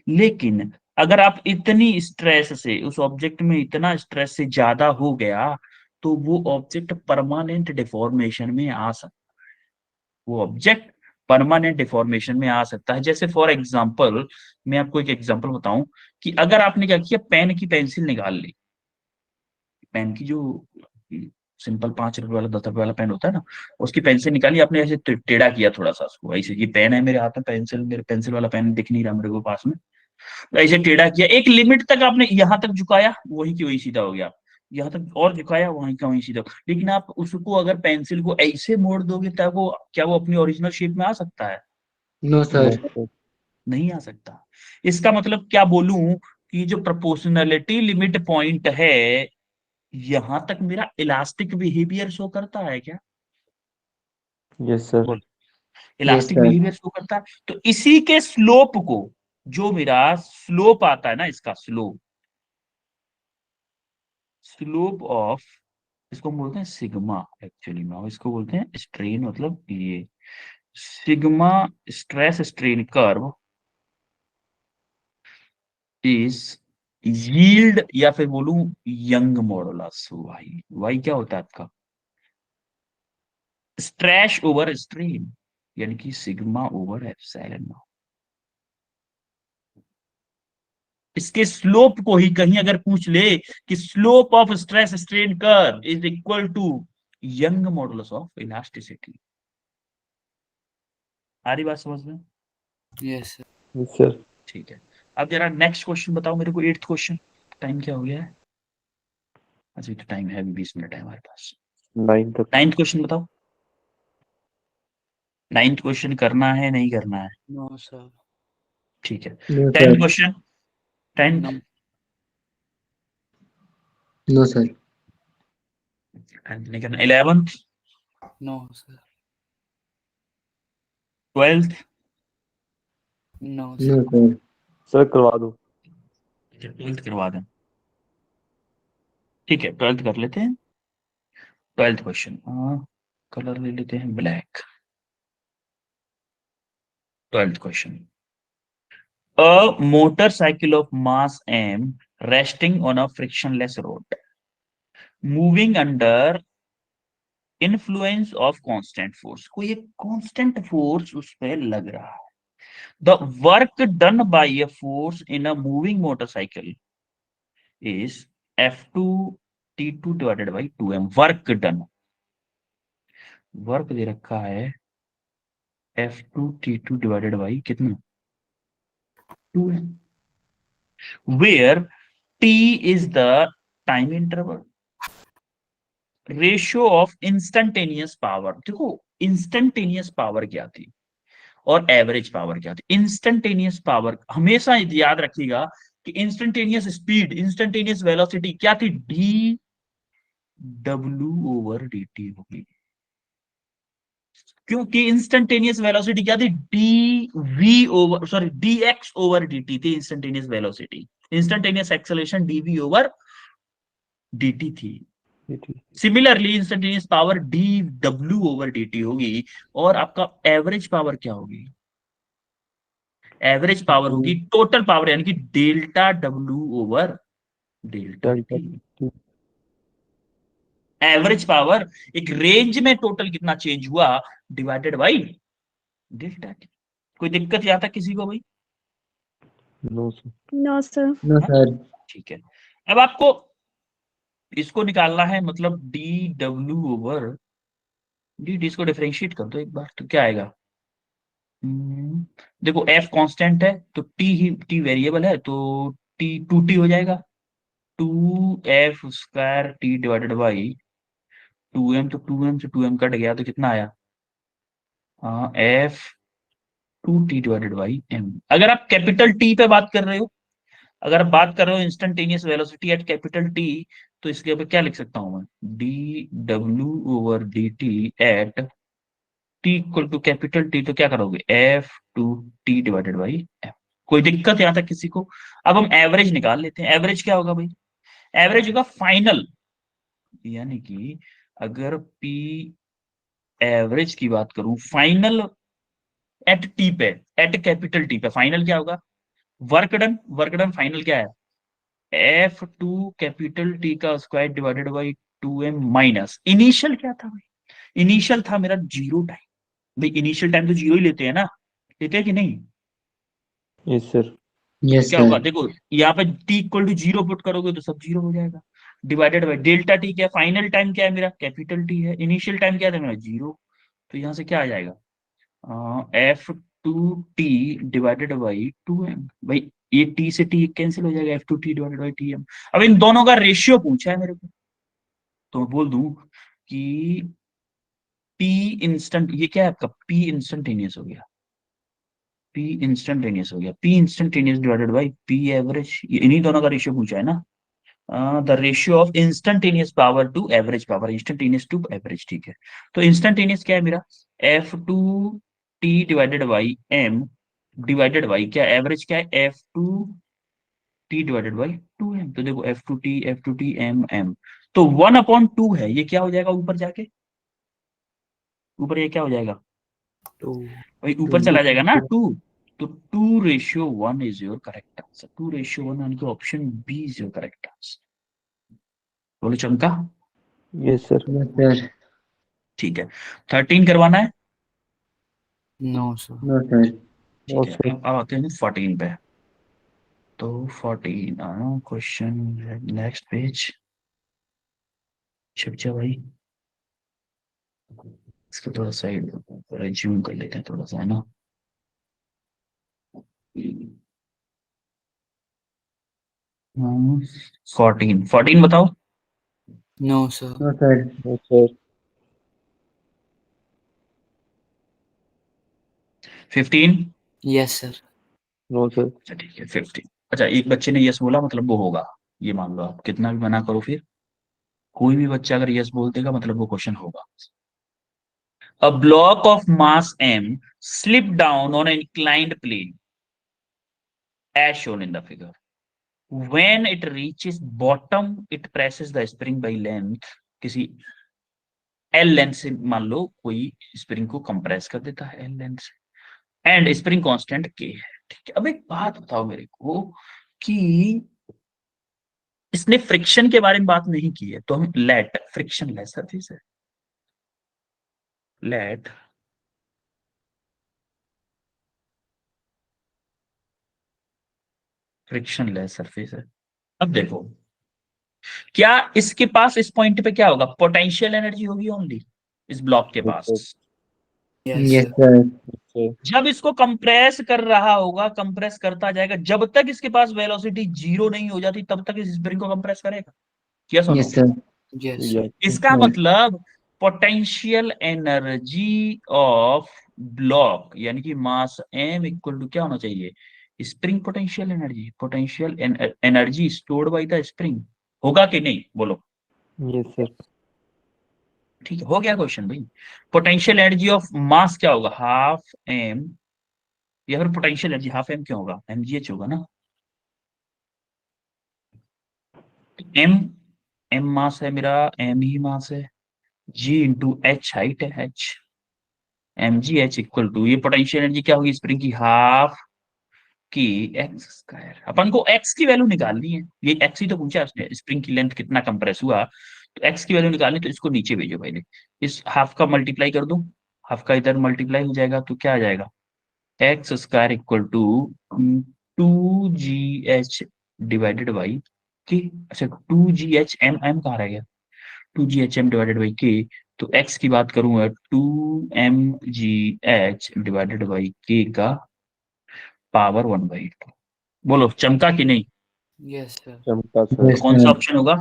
लेकिन अगर आप इतनी स्ट्रेस से, उस ऑब्जेक्ट में इतना स्ट्रेस से ज्यादा हो गया तो वो ऑब्जेक्ट परमानेंट डिफॉर्मेशन में आ सकता है, वो ऑब्जेक्ट परमानेंट डिफॉर्मेशन में आ सकता है। जैसे फॉर एग्जांपल, मैं आपको एक एग्जांपल बताऊं कि अगर आपने क्या किया, पेन की पेंसिल निकाल ली, पेन की जो सिंपल 5 रुपए वाला 10 रुपए वाला पेन होता है ना, उसकी पेंसिल निकाली आपने, ऐसे टेढ़ा किया थोड़ा सा उसको, ऐसे ये पेन है मेरे हाथ में, पेंसिल, मेरे पेंसिल वाला पेन दिख नहीं रहा मेरे को पास में, तो ऐसे टेढ़ा किया, एक लिमिट तक आपने यहां तक झुकाया, वही की वही सीधा हो गया। यहाँ तक और दिखाया वहीं का वहीं सीधा। लेकिन आप उसको अगर पेंसिल को ऐसे मोड़ दोगे तब वो क्या वो अपनी ओरिजिनल शेप में आ सकता है? No no sir. सर। नहीं आ सकता। इसका मतलब क्या बोलूं कि जो प्रोपोर्शनलिटी लिमिट पॉइंट है, यहां तक मेरा इलास्टिक बिहेवियर शो करता है क्या? Yes sir. बोल। Yes elastic sir. Behaviour show करता है। तो इसी के स्लोप को, जो मेरा स्लोप आता है ना, इसका स्लोप, स्लोप ऑफ, इसको हम बोलते हैं सिग्मा एक्चुअली में, और इसको बोलते हैं स्ट्रेन, मतलब ये sigma stress strain curve is yield, या फिर बोलूं यंग मॉडुलस। वाई, वाई क्या होता है आपका? स्ट्रेस ओवर स्ट्रेन, यानी कि सिग्मा ओवर एप्सिलॉन नॉट। इसके स्लोप को ही कहीं अगर पूछ ले कि slope of stress strain curve is equal to Young modulus of elasticity. आ रही बात समझ में? Yes sir. Yes sir. ठीक है। अब जरा नेक्स्ट क्वेश्चन बताओ मेरे को, 8th क्वेश्चन। टाइम क्या हो गया है? अभी तो टाइम है, अभी 20 मिनट है हमारे पास। 9 तक। 9th क्वेश्चन बताओ। 9th क्वेश्चन करना है नहीं करना है? No sir. ठीक है। No 10th sir. Question. 10th। No. No sir. 10th नहीं करना। 11th। No sir. 12th। No no sir. Sir. Sir करवा दो। 12th करवा दें। ठीक है, 12th कर लेते हैं। 12th क्वेश्चन, कलर ले लेते हैं black. 12th question. A motorcycle of mass m resting on a frictionless road, moving under influence of constant force। कोई एक constant force उस पर लग रहा है। The work done by a force in a moving motorcycle is F2 T2 divided by 2m। Work done, work दे रखा है F2 T2 divided by कितना? 2m, where T is the time interval, ratio of instantaneous power. देखो, इंस्टेंटेनियस पावर क्या थी और एवरेज पावर क्या थी? इंस्टेंटेनियस पावर हमेशा याद रखिएगा कि इंस्टेंटेनियस स्पीड, इंस्टेंटेनियस वेलोसिटी क्या थी? D W over D T होगी। क्योंकि इंस्टेंटेनियस वेलोसिटी क्या थी? D V over, sorry, D X over D T थी instantaneous velocity. Instantaneous acceleration D V over D T थी। Similarly instantaneous power D W over D T होगी। और आपका एवरेज पावर क्या होगी? एवरेज पावर होगी टोटल पावर, यानी कि delta W over delta T. Average power एक रेंज में टोटल कितना चेंज हुआ डिवाइडेड बाई डेल्टा टी। कोई दिक्कत यहाँ तक किसी को भाई? No sir. No sir. No हाँ? सर। ठीक है। अब आपको इसको निकालना है, मतलब D W over D D, इसको डिफरेंशिएट कर दो एक बार तो क्या आएगा? देखो, एफ कांस्टेंट है तो टी ही, टी वेरिएबल है तो टी 2t हो जाएगा। 2f² T divided by 2m, तो 2m से 2m कट गया तो कितना आया? F2t divided by m। अगर आप कैपिटल टी पे बात कर रहे हो, अगर आप बात कर रहे हो instantaneous velocity at capital T, तो इसके ऊपर क्या लिख सकता हूं मैं? D W over D T at T equal to capital T, तो क्या करोगे? F2t divided by m। कोई दिक्कत यहां तक किसी को? अब हम एवरेज निकाल लेते हैं। एवरेज क्या होगा भाई? एवरेज होगा फाइनल, यानी कि अगर पी एवरेज की बात करूं फाइनल एट टी पे, एट कैपिटल टी पे, फाइनल क्या होगा? Work done, work done final क्या है? F2 कैपिटल टी का square divided by 2m minus initial क्या था भाई? इनिशियल था मेरा जीरो टाइम। भाई इनिशियल टाइम तो जीरो ही लेते हैं ना, लेते हैं कि नहीं? Yes sir. तो यस क्या होगा? सर। देखो यहाँ पे t equal to zero put करोगे तो सब जीरो हो जाएगा, डिवाइडेड बाई डेल्टा टी। क्या फाइनल टाइम क्या है मेरा? कैपिटल टी है। इनिशियल टाइम क्या था मेरा? जीरो। तो यहां से क्या आ जाएगा? F2t divided by 2m। भाई ये t से t कैंसिल हो जाएगा, F2t डिवाइडेड बाई tm। अब इन दोनों का रेशियो पूछा है मेरे को, तो मैं बोल दूं कि P इंस्टेंट, ये क्या है आपका, P इंस्टेंटेनियस हो गया, P इंस्टेंटेनियस हो गया, P instantaneous divided by P average, इन्हीं दोनों का रेशियो पूछा है ना, the ratio of instantaneous power to average power, instantaneous to average, ठीक है। तो इंस्टेंटेनियस क्या है मेरा, F2T divided by M divided by क्या, एवरेज क्या है, F2T डिवाइडेड बाई 2M। तो देखो F2T M, तो 1/2 है, ये क्या हो जाएगा ऊपर जाके, ऊपर ये क्या हो जाएगा, टू भाई ऊपर चला जाएगा ना 2, तो 2:1 इज योर करेक्ट आंसर, 2:1 यानी कि option B is your correct answer. बोलो चमका। Yes sir. Yes sir. ठीक है, 13 करवाना है, नो सर। No sir. ठीक है। ओके। अब आते हैं 14 पे। तो 14 क्वेश्चन, नेक्स्ट पेज, छिप जा भाई, इसको थोड़ा साइड रिज्यूम कर लेते हैं थोड़ा सा, है ना। 14 बताओ। No sir. No sir. Yes sir. 15। Yes sir. No sir. अच्छा ठीक है 15। अच्छा एक बच्चे ने यस बोला मतलब वो होगा, ये मान लो, आप कितना भी मना करो फिर कोई भी बच्चा अगर यस बोल देगा मतलब वो क्वेश्चन होगा। A block of mass m slipped down on an inclined plane as shown in the figure. When it reaches bottom, it presses the spring by length, किसी L लेंथ से, मान लो कोई स्प्रिंग को कंप्रेस कर देता है L लेंथ से, एंड स्प्रिंग कांस्टेंट K है, ठीक है। अब एक बात बताओ मेरे को कि इसने फ्रिक्शन के बारे में बात नहीं की है, तो हम लेट फ्रिक्शन लेस सरफेस है, लेट फ्रिक्शन लेस सरफेस है। अब देखो, क्या इसके पास इस पॉइंट पे क्या होगा, पोटेंशियल एनर्जी होगी ओनली इस ब्लॉक के यस सर। पास। Yes yes sir. Sir. Sir. जब इसको कंप्रेस कर रहा होगा, कंप्रेस करता जाएगा, जब तक इसके पास वेलोसिटी 0 नहीं हो जाती तब तक इस स्प्रिंग को कंप्रेस करेगा, क्या सुनो। Yes sir. Yes sir. Yes इसका मतलब पोटेंशियल एनर्जी ऑफ ब्लॉक यानी कि मास m इक्वल टू क्या होना चाहिए, spring potential energy, potential energy stored by the spring, होगा कि नहीं बोलो। Yes sir. ठीक है, हो गया क्वेश्चन भाई। पोटेंशियल एनर्जी ऑफ मास क्या होगा, हाफ एम, या फिर पोटेंशियल एनर्जी हाफ एम क्यों होगा, mgh होगा ना। एम, एम मास है मेरा, एम ही मास है, जी इंटू एच हाइट है, H, M G H equal to, ये पोटेंशियल एनर्जी क्या होगी स्प्रिंग की, हाफ की एक्स स्क्वायर। अपन को एक्स की वैल्यू निकालनी है, ये एक्स ही तो पूछा उसने, स्प्रिंग की लेंथ कितना कंप्रेस हुआ, तो एक्स की वैल्यू निकालनी, तो इसको नीचे भेजो पहले, इस हाफ का मल्टीप्लाई कर दो, हाफ का इधर मल्टीप्लाई हो जाएगा तो क्या आ जाएगा, X square equal to 2gh divided by K. अच्छा 2gh, एम कहाँ रह गया, 2gh डिवाइडेड बाई के, तो x की बात करूंगा 2mgh डिवाइडेड बाई के का पावर 1/2। बोलो चमका कि नहीं। Yes sir. चमका तो सर। यस कौन सा सर। ऑप्शन होगा,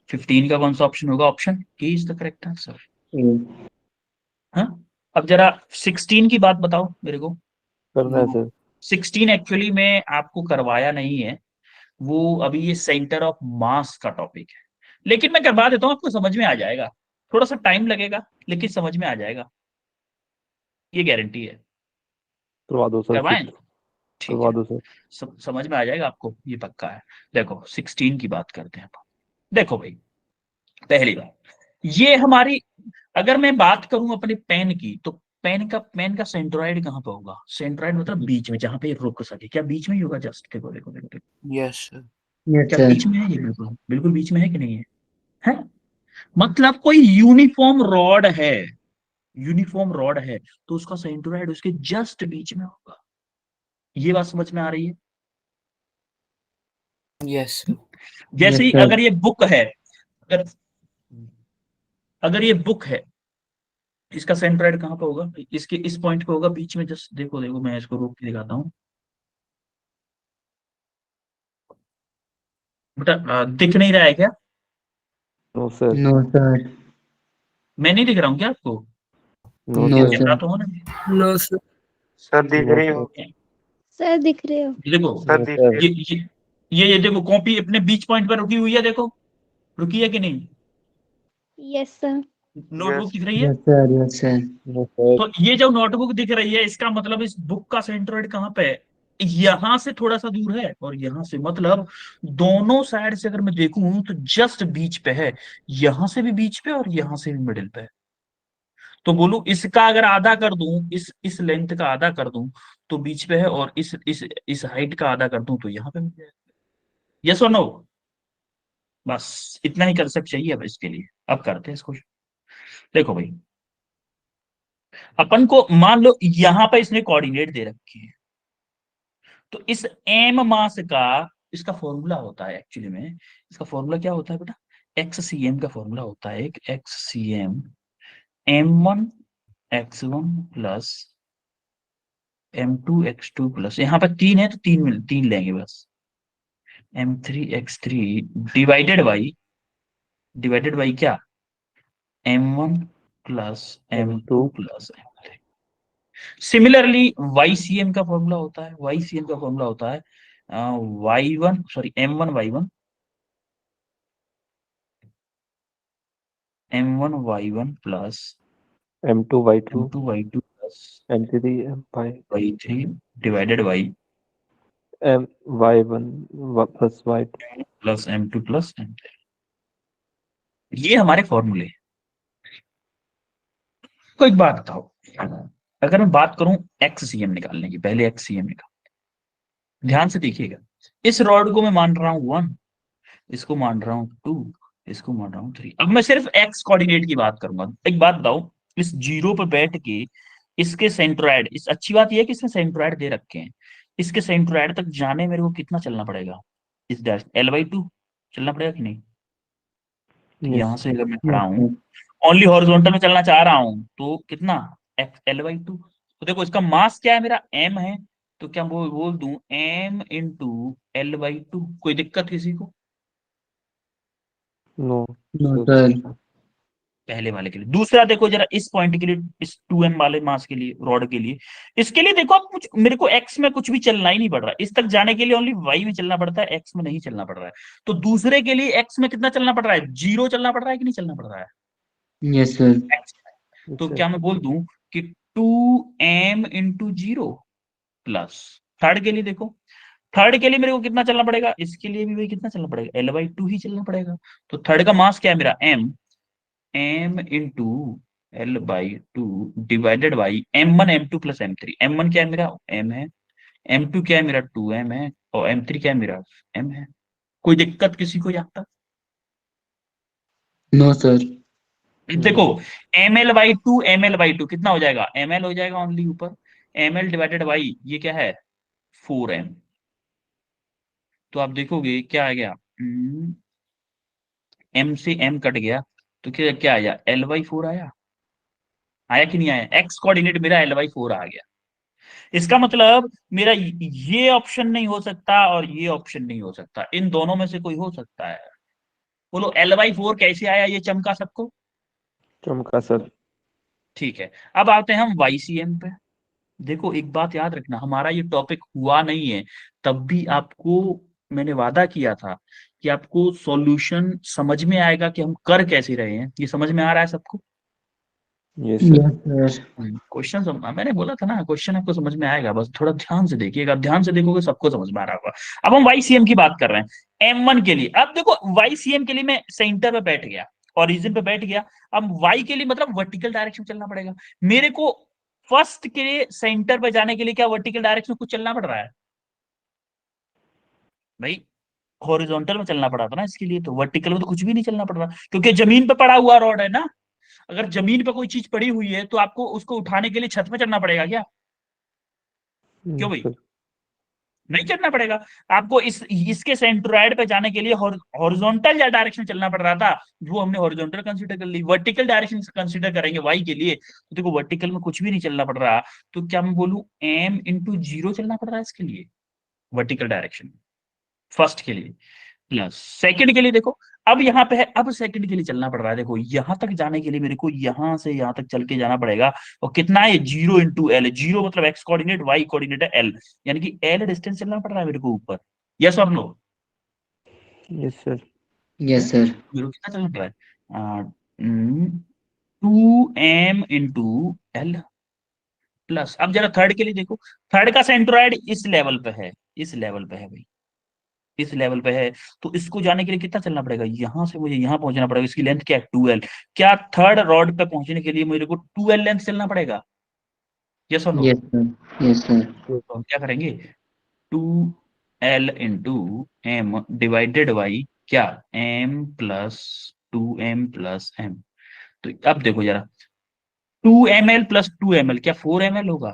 15 का कौन सा ऑप्शन होगा, ऑप्शन के इज द करेक्ट आंसर। हाँ, अब जरा 16 की बात बताओ मेरे को। करना है सर। 16 एक्चुअली में आपको करवाया नहीं है, वो अभी ये सेंटर ऑफ मास का टॉपिक है, लेकिन मैं करवा देता हूँ, आपको समझ में आ जाएगा, थोड़ा सा टाइम लगेगा लेकिन समझ में आ जाएगा, ये गारंटी है। करवा दो सर करवाएं, फिर। ठीक करवा है, दो सर। समझ में आ जाएगा आपको, ये पक्का है। देखो 16 की बात करते हैं अपन। देखो भाई, पहली बात ये हमारी, अगर मैं बात करूं अपने पेन की, तो पेन का सेंट्रोइड कहाँ पे होगा, सेंट्रोइड मतलब बीच में, जहां पे ये रुक सके, क्या बीच में ही होगा, जस्ट देखो देखो देखो देखो, यस सर। यस क्या सर। बीच में है ये, बिल्कुल बिल्कुल बीच में है कि नहीं है, है, मतलब कोई यूनिफॉर्म रॉड है, यूनिफॉर्म रॉड है, तो उसका सेंट्रोइड उसके जस्ट बीच में होगा, ये बात समझ में आ रही है। Yes sir. जैसे यस ही सर। अगर ये बुक है, अगर अगर ये बुक है, इसका सेंट्रोइड कहाँ पे होगा, इसके इस पॉइंट पे होगा बीच में, जस्ट देखो देखो, मैं इसको रोक के दिखाता हूँ, बेटा दिख नहीं रहा है क्या, नो सर। No sir. मैं नहीं दिख रहा हूँ क्या आपको? No no sir. Camera sir. तो हो ना? No sir. सर दिख नो रही सर। हो? सर दिख रहे हो? देखो सर दिख रही ये देखो कॉपी अपने बीच पॉइंट पर रुकी हुई है, देखो रुकी है कि नहीं? Yes sir. नोटबुक यस दिख रही है? Yes sir. Yes sir. No sir. तो ये जो नोटबुक दिख रही है इसका मतलब इस बुक का सेंट्रोइड कहाँ पे है? यहां से थोड़ा सा दूर है और यहां से, मतलब दोनों साइड से अगर मैं देखूं तो जस्ट बीच पे है। यहां से भी बीच पे और यहां से भी मिडिल पे है। तो बोलू इसका अगर आधा कर दूं, इस लेंथ का आधा कर दूं तो बीच पे है, और इस हाइट का आधा कर दूं तो यहां पे मिल जाएगा। यस और नो? बस इतना ही कंसेप्ट चाहिए अब इसके लिए। अब करते हैं इसको। देखो भाई, अपन को मान लो यहां पे इसने कोऑर्डिनेट दे रखी है, तो इस एम मास का इसका फॉर्मूला होता है, एक्चुअली में इसका फॉर्मूला क्या होता है बेटा? एक्स सी एम का फॉर्मूला होता है, एक X C M one X one plus M2 X2 plus, यहाँ पर 3 है तो 3 लेंगे बस, M3 X3 डिवाइडेड बाई क्या? M1 plus M2 M2 plus M3। Similarly YCM का फॉर्मूला होता है, YCM का फॉर्मूला होता है Y1 sorry M1 Y1 plus M2 Y2 M2 Y2 plus M3 M5 Y3 divided by M Y1 plus Y2। Plus M2 plus M3। ये हमारे फॉर्मूले। कोई एक बात बताओ, अगर मैं बात करूं XCM निकालने की, पहले XCM निकाल, ध्यान से देखिएगा। इस रॉड को मैं मान रहा हूं 1, इसको मान रहा हूं 2, इसको मान रहा हूं 3। अब मैं सिर्फ एक्स कोऑर्डिनेट की बात करूंगा। एक बात बताओ, इस जीरो पर बैठ के इसके सेंट्रोइड, इस अच्छी बात यह है कि इसमें सेंट्रोइड दे रखे हैं, इसके सेंट्रोइड तक जाने मेरे को कितना चलना पड़ेगा? इस डैश L/2 चलना पड़ेगा कि नहीं? तो यहां यस। से अगर मैं खड़ा यस हूं, सर। ओनली हॉरिजॉन्टल में चलना चाह रहा हूं, तो कितना? L/2। तो देखो इसका मास क्या है, मेरा m है, तो क्या बोल दूं M × L/2। कोई दिक्कत किसी को? No no sir. सर। पहले वाले के लिए। दूसरा देखो जरा, इस पॉइंट के लिए, इस 2m वाले मास के लिए, रॉड के लिए, इसके लिए देखो, अब कुछ मेरे को x में कुछ भी चलना ही नहीं पड़ रहा, इस तक जाने के लिए ओनली y में चलना पड़ता है, x में नहीं चलना पड़ रहा है। तो दूसरे के लिए x में कितना चलना पड़ रहा है? 0 चलना पड़ रहा है कि नहीं चलना पड़ रहा है? Yes sir. X में। तो सर क्या मैं बोल दूं कि 2m × 0 प्लस, थर्ड के लिए देखो, थर्ड के लिए मेरे को कितना चलना पड़ेगा? इसके लिए भी वही कितना चलना पड़ेगा? L/2 ही चलना पड़ेगा। तो थर्ड का मास क्या है मेरा? M × L/2 divided by M1 M2 plus M3। M1 क्या है मेरा? M है। M2 क्या है मेरा? 2m है। और M3 क्या है मेरा? M है। कोई दिक्कत किसी को यहाँ तक? No sir. देखो ML/2 कितना हो जाएगा? ML हो जाएगा ओनली ऊपर, ML डिवाइडेड बाई ये क्या है? 4m। तो आप देखोगे क्या आ गया, M से M कट गया, तो क्या क्या आया? L/4 आया। आया कि नहीं आया? एक्स कोऑर्डिनेट मेरा L/4 आ गया। इसका मतलब मेरा ये ऑप्शन नहीं हो सकता और ये ऑप्शन नहीं हो सकता, इन दोनों में से कोई हो सकता है। बोलो L/4 कैसे आया? ये चमका सबको? चमका सर। ठीक है। अब आते हैं हम YCM पे। देखो एक बात याद रखना, हमारा ये टॉपिक हुआ नहीं है, तब भी आपको मैंने वादा किया था कि आपको सॉल्यूशन समझ में आएगा कि हम कर कैसे रहे हैं। ये समझ में आ रहा है सबको? Yes sir. Yes sir. Question मैंने बोला था ना, क्वेश्चन आपको समझ में आएगा, बस थोड़ा ध्यान से देखिएगा। ध्यान से देखोगे सबको समझ में आ रहा होगा। अब हम YCM की बात कर रहे हैं, M1 के लिए। अब देखो YCM के लिए मैं सेंटर पे बैठ गया, ओरिजिन पे बैठ गया। अब Y के लिए मतलब वर्टिकल डायरेक्शन चलना पड़ेगा मेरे को। फर्स्ट के लिए सेंटर पे जाने के लिए क्या वर्टिकल डायरेक्शन कुछ चलना पड़ रहा है भाई? हॉरिजॉन्टल में चलना पड़ा था ना इसके लिए, तो वर्टिकल में तो कुछ भी नहीं चलना पड़ रहा, क्योंकि जमीन पे पड़ा हुआ रॉड है ना। अगर जमीन पे कोई चीज पड़ी हुई है तो आपको उसको उठाने के लिए छत पे चढ़ना पड़ेगा क्या? क्यों भाई? सर नहीं चढ़ना पड़ेगा। आपको इसके सेंट्रोइड पे जाने के लिए हॉरिजॉन्टल या डायरेक्शन चलना पड़ रहा था, वो हमने हॉरिजॉन्टल कंसीडर कर ली। वर्टिकल डायरेक्शन कंसीडर करेंगे वाई के लिए, तो देखो वर्टिकल में कुछ भी नहीं चलना पड़ रहा, तो क्या मैं बोलूं M × 0 चलना पड़ रहा है इसके लिए, वर्टिकल डायरेक्शन फर्स्ट के लिए। प्लस सेकंड के लिए देखो, अब यहाँ पे है, अब सेकंड के लिए चलना पड़ रहा है। देखो यहां तक जाने के लिए मेरे को यहां से यहां तक चल के जाना पड़ेगा, और कितना है, 0 × L। जीरो मतलब एक्स कोऑर्डिनेट, वाई कोऑर्डिनेट है L, यानी कि L डिस्टेंस चलना पड़ रहा है मेरे को ऊपर। यस और no? Yes sir. Yes, sir. मेरे को कितना चलना पड़ रहा है, 2m × L प्लस, अब जरा थर्ड के लिए देखो, थर्ड का सेंट्रोइड इस लेवल पे है, इस लेवल पे है भाई, इस लेवल पे है। तो इसको जाने के लिए कितना चलना पड़ेगा, यहां से मुझे यहां पहुंचना पड़ेगा। इसकी लेंथ क्या है, 2L। क्या थर्ड रॉड पे पहुंचने के लिए मेरे को 2L लेंथ चलना पड़ेगा? यस और no? Yes, sir. Yes, sir. तो हम क्या करेंगे, 2L × M डिवाइडेड बाई क्या, M plus 2M plus M। तो अब देखो जरा, 2ml प्लस 2ml क्या 4ml होगा?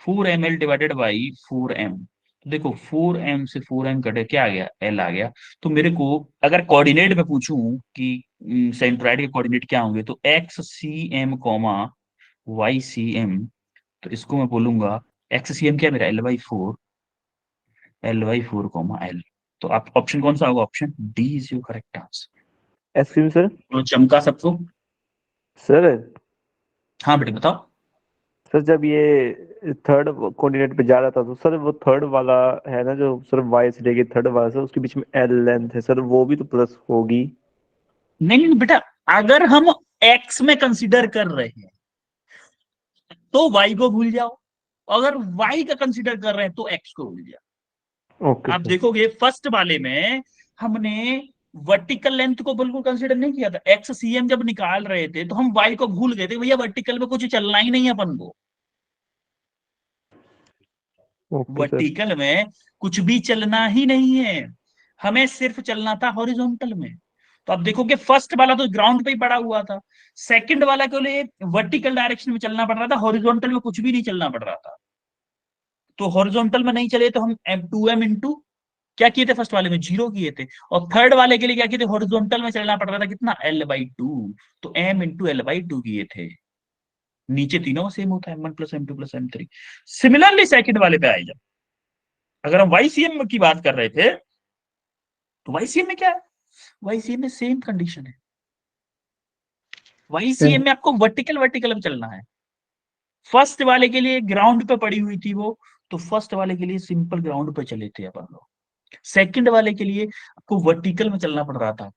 4ml divided by 4m। तो देखो 4m से 4m कटे, क्या आ गया, L आ गया। तो मेरे को अगर कोऑर्डिनेट में पूछूं कि सेंट्रोइड के कोऑर्डिनेट क्या होंगे, तो X C M comma Y C M, तो इसको मैं बोलूंगा एक्स सी एम क्या है मेरा, L/4, L/4 कॉमा L। तो आप ऑप्शन कौन सा होगा, option D is your correct answer. Excuse sir. तो चमका सबको। सर हाँ बेटे बताओ। सर जब ये थर्ड कोऑर्डिनेट पे जा रहा था तो सर वो थर्ड वाला है ना, जो सर वाई से लेके थर्ड वाला, सर उसके बीच में L लेंथ है सर, वो भी तो प्लस होगी। नहीं नहीं बेटा, अगर हम एक्स में कंसीडर कर रहे हैं तो वाई को भूल जाओ, अगर वाई का कंसीडर कर रहे हैं तो एक्स को भूल जाओ। ओके आप सर। देखोगे फर्स्ट वाले में हमने वर्टिकल लेंथ को बिल्कुल कंसीडर नहीं किया था। एक्स सी एम जब निकाल रहे थे तो हम वाई को भूल गए थे, भैया वर्टिकल में कुछ चलना ही नहीं है अपन को, ओके सर। वर्टिकल में कुछ भी चलना ही नहीं है, हमें सिर्फ चलना था हॉरिजॉन्टल में। तो आप देखोगे फर्स्ट वाला तो ग्राउंड पे ही पड़ा हुआ था, सेकंड वाला के लिए वर्टिकल डायरेक्शन में चलना पड़ रहा था, हॉरिजॉन्टल में कुछ भी नहीं चलना पड़ रहा था। तो हॉरिजॉन्टल में नहीं चले तो हम M2M इंटू क्या किए थे, फर्स्ट वाले में 0 किए थे, और थर्ड वाले के लिए क्या किए थे, हॉरिजॉन्टल में चलना पड़ रहा था कितना, L/2, तो M × L/2 किए थे। नीचे तीनों सेम होता है, M1 + M2 + M3। Similarly second वाले पे आए, जब अगर हम YCM की बात कर रहे थे तो YCM में क्या है, YCM में सेम कंडीशन है। YCM में आपको वर्टिकल वर्टिकल में चलना है। फर्स्ट वाले के लिए ग्राउंड पे पड़ी हुई थी वो, तो फर्स्ट वाले के लिए सिंपल ग्राउंड पे चले थे अपन लोग। सेकंड वाले के लिए आपको वर्टिकल में चलना पड़ रहा था,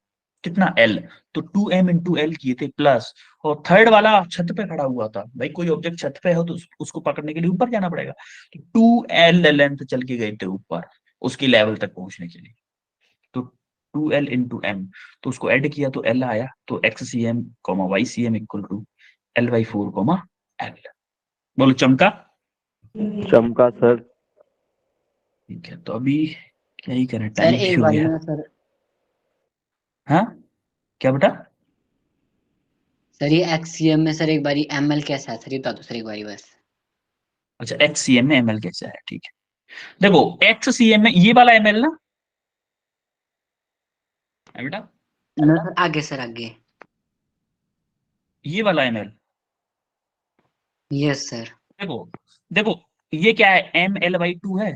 कितना, L, तो 2m × L किए थे प्लस। और थर्ड वाला छत पे खड़ा हुआ था, भाई कोई ऑब्जेक्ट छत पे हो तो उसको पकड़ने के लिए ऊपर जाना पड़ेगा, तो 2L लेंथ चल के गए थे ऊपर उसकी लेवल तक पहुंचने के लिए। तो 2L × M, तो उसको ऐड किया तो L आया, तो XCM, YCM = L/4, L। बोलो चमका। चमका सर। ठीक है, तो अभी क्या ही करें, सर टाइम भी एक हो बारी गया। में सर, हाँ क्या बेटा? सर ये XCM में सर एक बारी ML कैसा है सर, ये बता दो सर एक बारी बस। अच्छा XCM में ML कैसा है, ठीक है। देखो XCM में ये वाला ML ना है बेटा, ना सर आगे सर आगे। ये वाला ML, यस सर। देखो देखो ये क्या है, ML/2 है,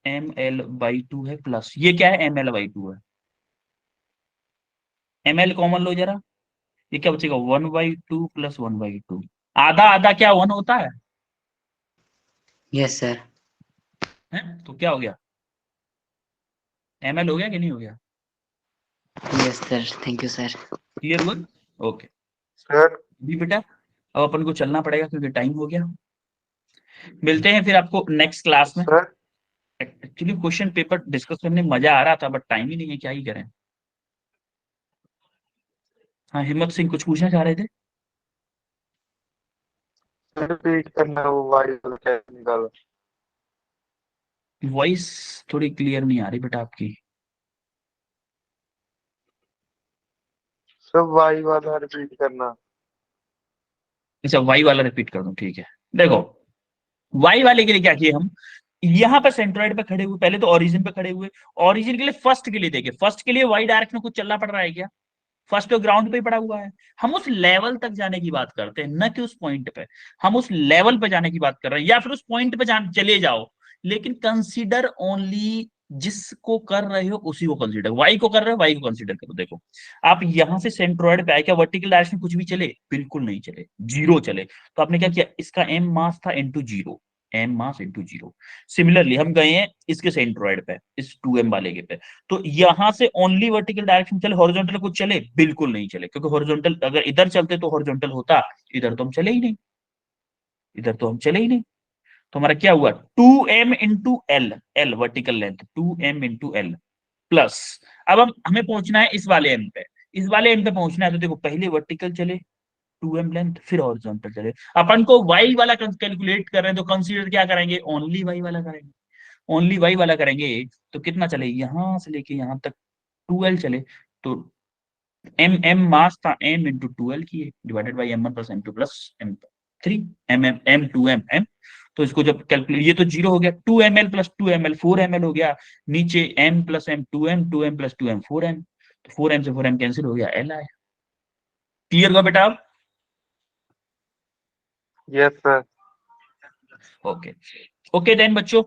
ML/2 है प्लस ये क्या है, ML/2 है। ML कॉमन लो जरा, ये क्या बचेगा, 1/2 + 1/2, आधा आधा क्या 1 होता यस सर। है? तो क्या हो गया, ML हो गया कि नहीं हो गया? Yes sir, thank you sir. Clear हुआ? ओके। सर भी बेटा अब अपन को चलना पड़ेगा क्योंकि टाइम हो गया। मिलते हैं फिर आपको नेक्स्ट क्लास में। Sir actually question paper discuss करने में मजा आ रहा था, बट टाइम ही नहीं है, क्या ही करें। हाँ हिम्मत सिंह कुछ पूछना चाह रहे थे? रिपीट करना वो वाई वाला कैसे निकाला। वॉइस थोड़ी क्लियर नहीं आ रही बेटा आपकी। सब वाई वाला रिपीट करना। अच्छा वाई वाला रिपीट कर दूं, ठीक है। देखो वाई वाले के लिए क्या किए हम, यहां पर सेंट्रॉइड पे खड़े हुए, पहले तो ओरिजिन पे खड़े हुए, ओरिजिन के लिए फर्स्ट के लिए देखे, फर्स्ट के लिए वाई डायरेक्शन में कुछ चलना पड़ रहा है क्या, फर्स्ट तो ग्राउंड पे ही पड़ा हुआ है। हम उस लेवल तक जाने की बात करते हैं, न कि उस पॉइंट पे, हम उस लेवल पे जाने की बात कर रहे हैं, या फिर उस पॉइंट पे चले जाओ, लेकिन कंसीडर ओनली जिसको कर रहे हो उसी को कंसीडर, वाई को कर रहे हो वाई को कंसीडर करो। देखो आप यहां से सेंट्रोइड पे आए, क्या वर्टिकल डायरेक्शन कुछ भी चले? बिल्कुल नहीं चले, जीरो चले। तो आपने क्या किया, इसका एम मास था into zero, M mass into zero. Similarly हम गए हैं इसके सेंट्रोइड पे, इस 2m वाले के पे, तो यहां से ओनली वर्टिकल डायरेक्शन चले, हॉरिजॉन्टल कुछ चले? बिल्कुल नहीं चले, क्योंकि हॉरिजॉन्टल अगर इधर चलते तो हॉरिजॉन्टल होता, इधर तो हम चले ही नहीं, इधर तो हम चले ही नहीं। तो हमारा क्या हुआ, 2m into L, L vertical length 2m into L plus, अब हम हमें पहुंचना है इस वाले एम पे, इस वाले एम पे पहुंचना है। तो देखो पहले वर्टिकल चले 2m लेंथ, फिर हॉरिजॉन्टल चले। अपन को y वाला कैलकुलेट कर रहे हैं तो कंसीडर क्या करेंगे, ओनली y वाला करेंगे, ओनली y वाला करेंगे। तो कितना चले, यहां से लेके यहां तक 2l चले। तो m मास था m इंटू 2l किए divided by m1 plus m2 plus m3 m2m। तो इसको जब कैलकुलेट, ये तो जीरो हो गया, 2ml प्लस 2ml 4ml हो गया, नीचे m plus m 2m plus 2m 4m, तो 4m से 4m कैंसिल हो गया, l आया। क्लियर हुआ बेटा अब? Yes sir. Okay okay then बच्चों,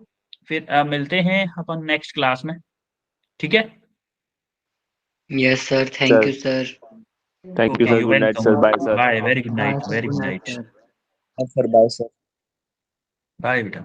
फिर मिलते हैं अपन नेक्स्ट क्लास में, ठीक है? Yes sir, thank you sir. Thank you okay sir, you good night sir, welcome, bye sir. Bye, very good bye night, sir, very good good night night, sir. Sir bye sir. Bye बेटा।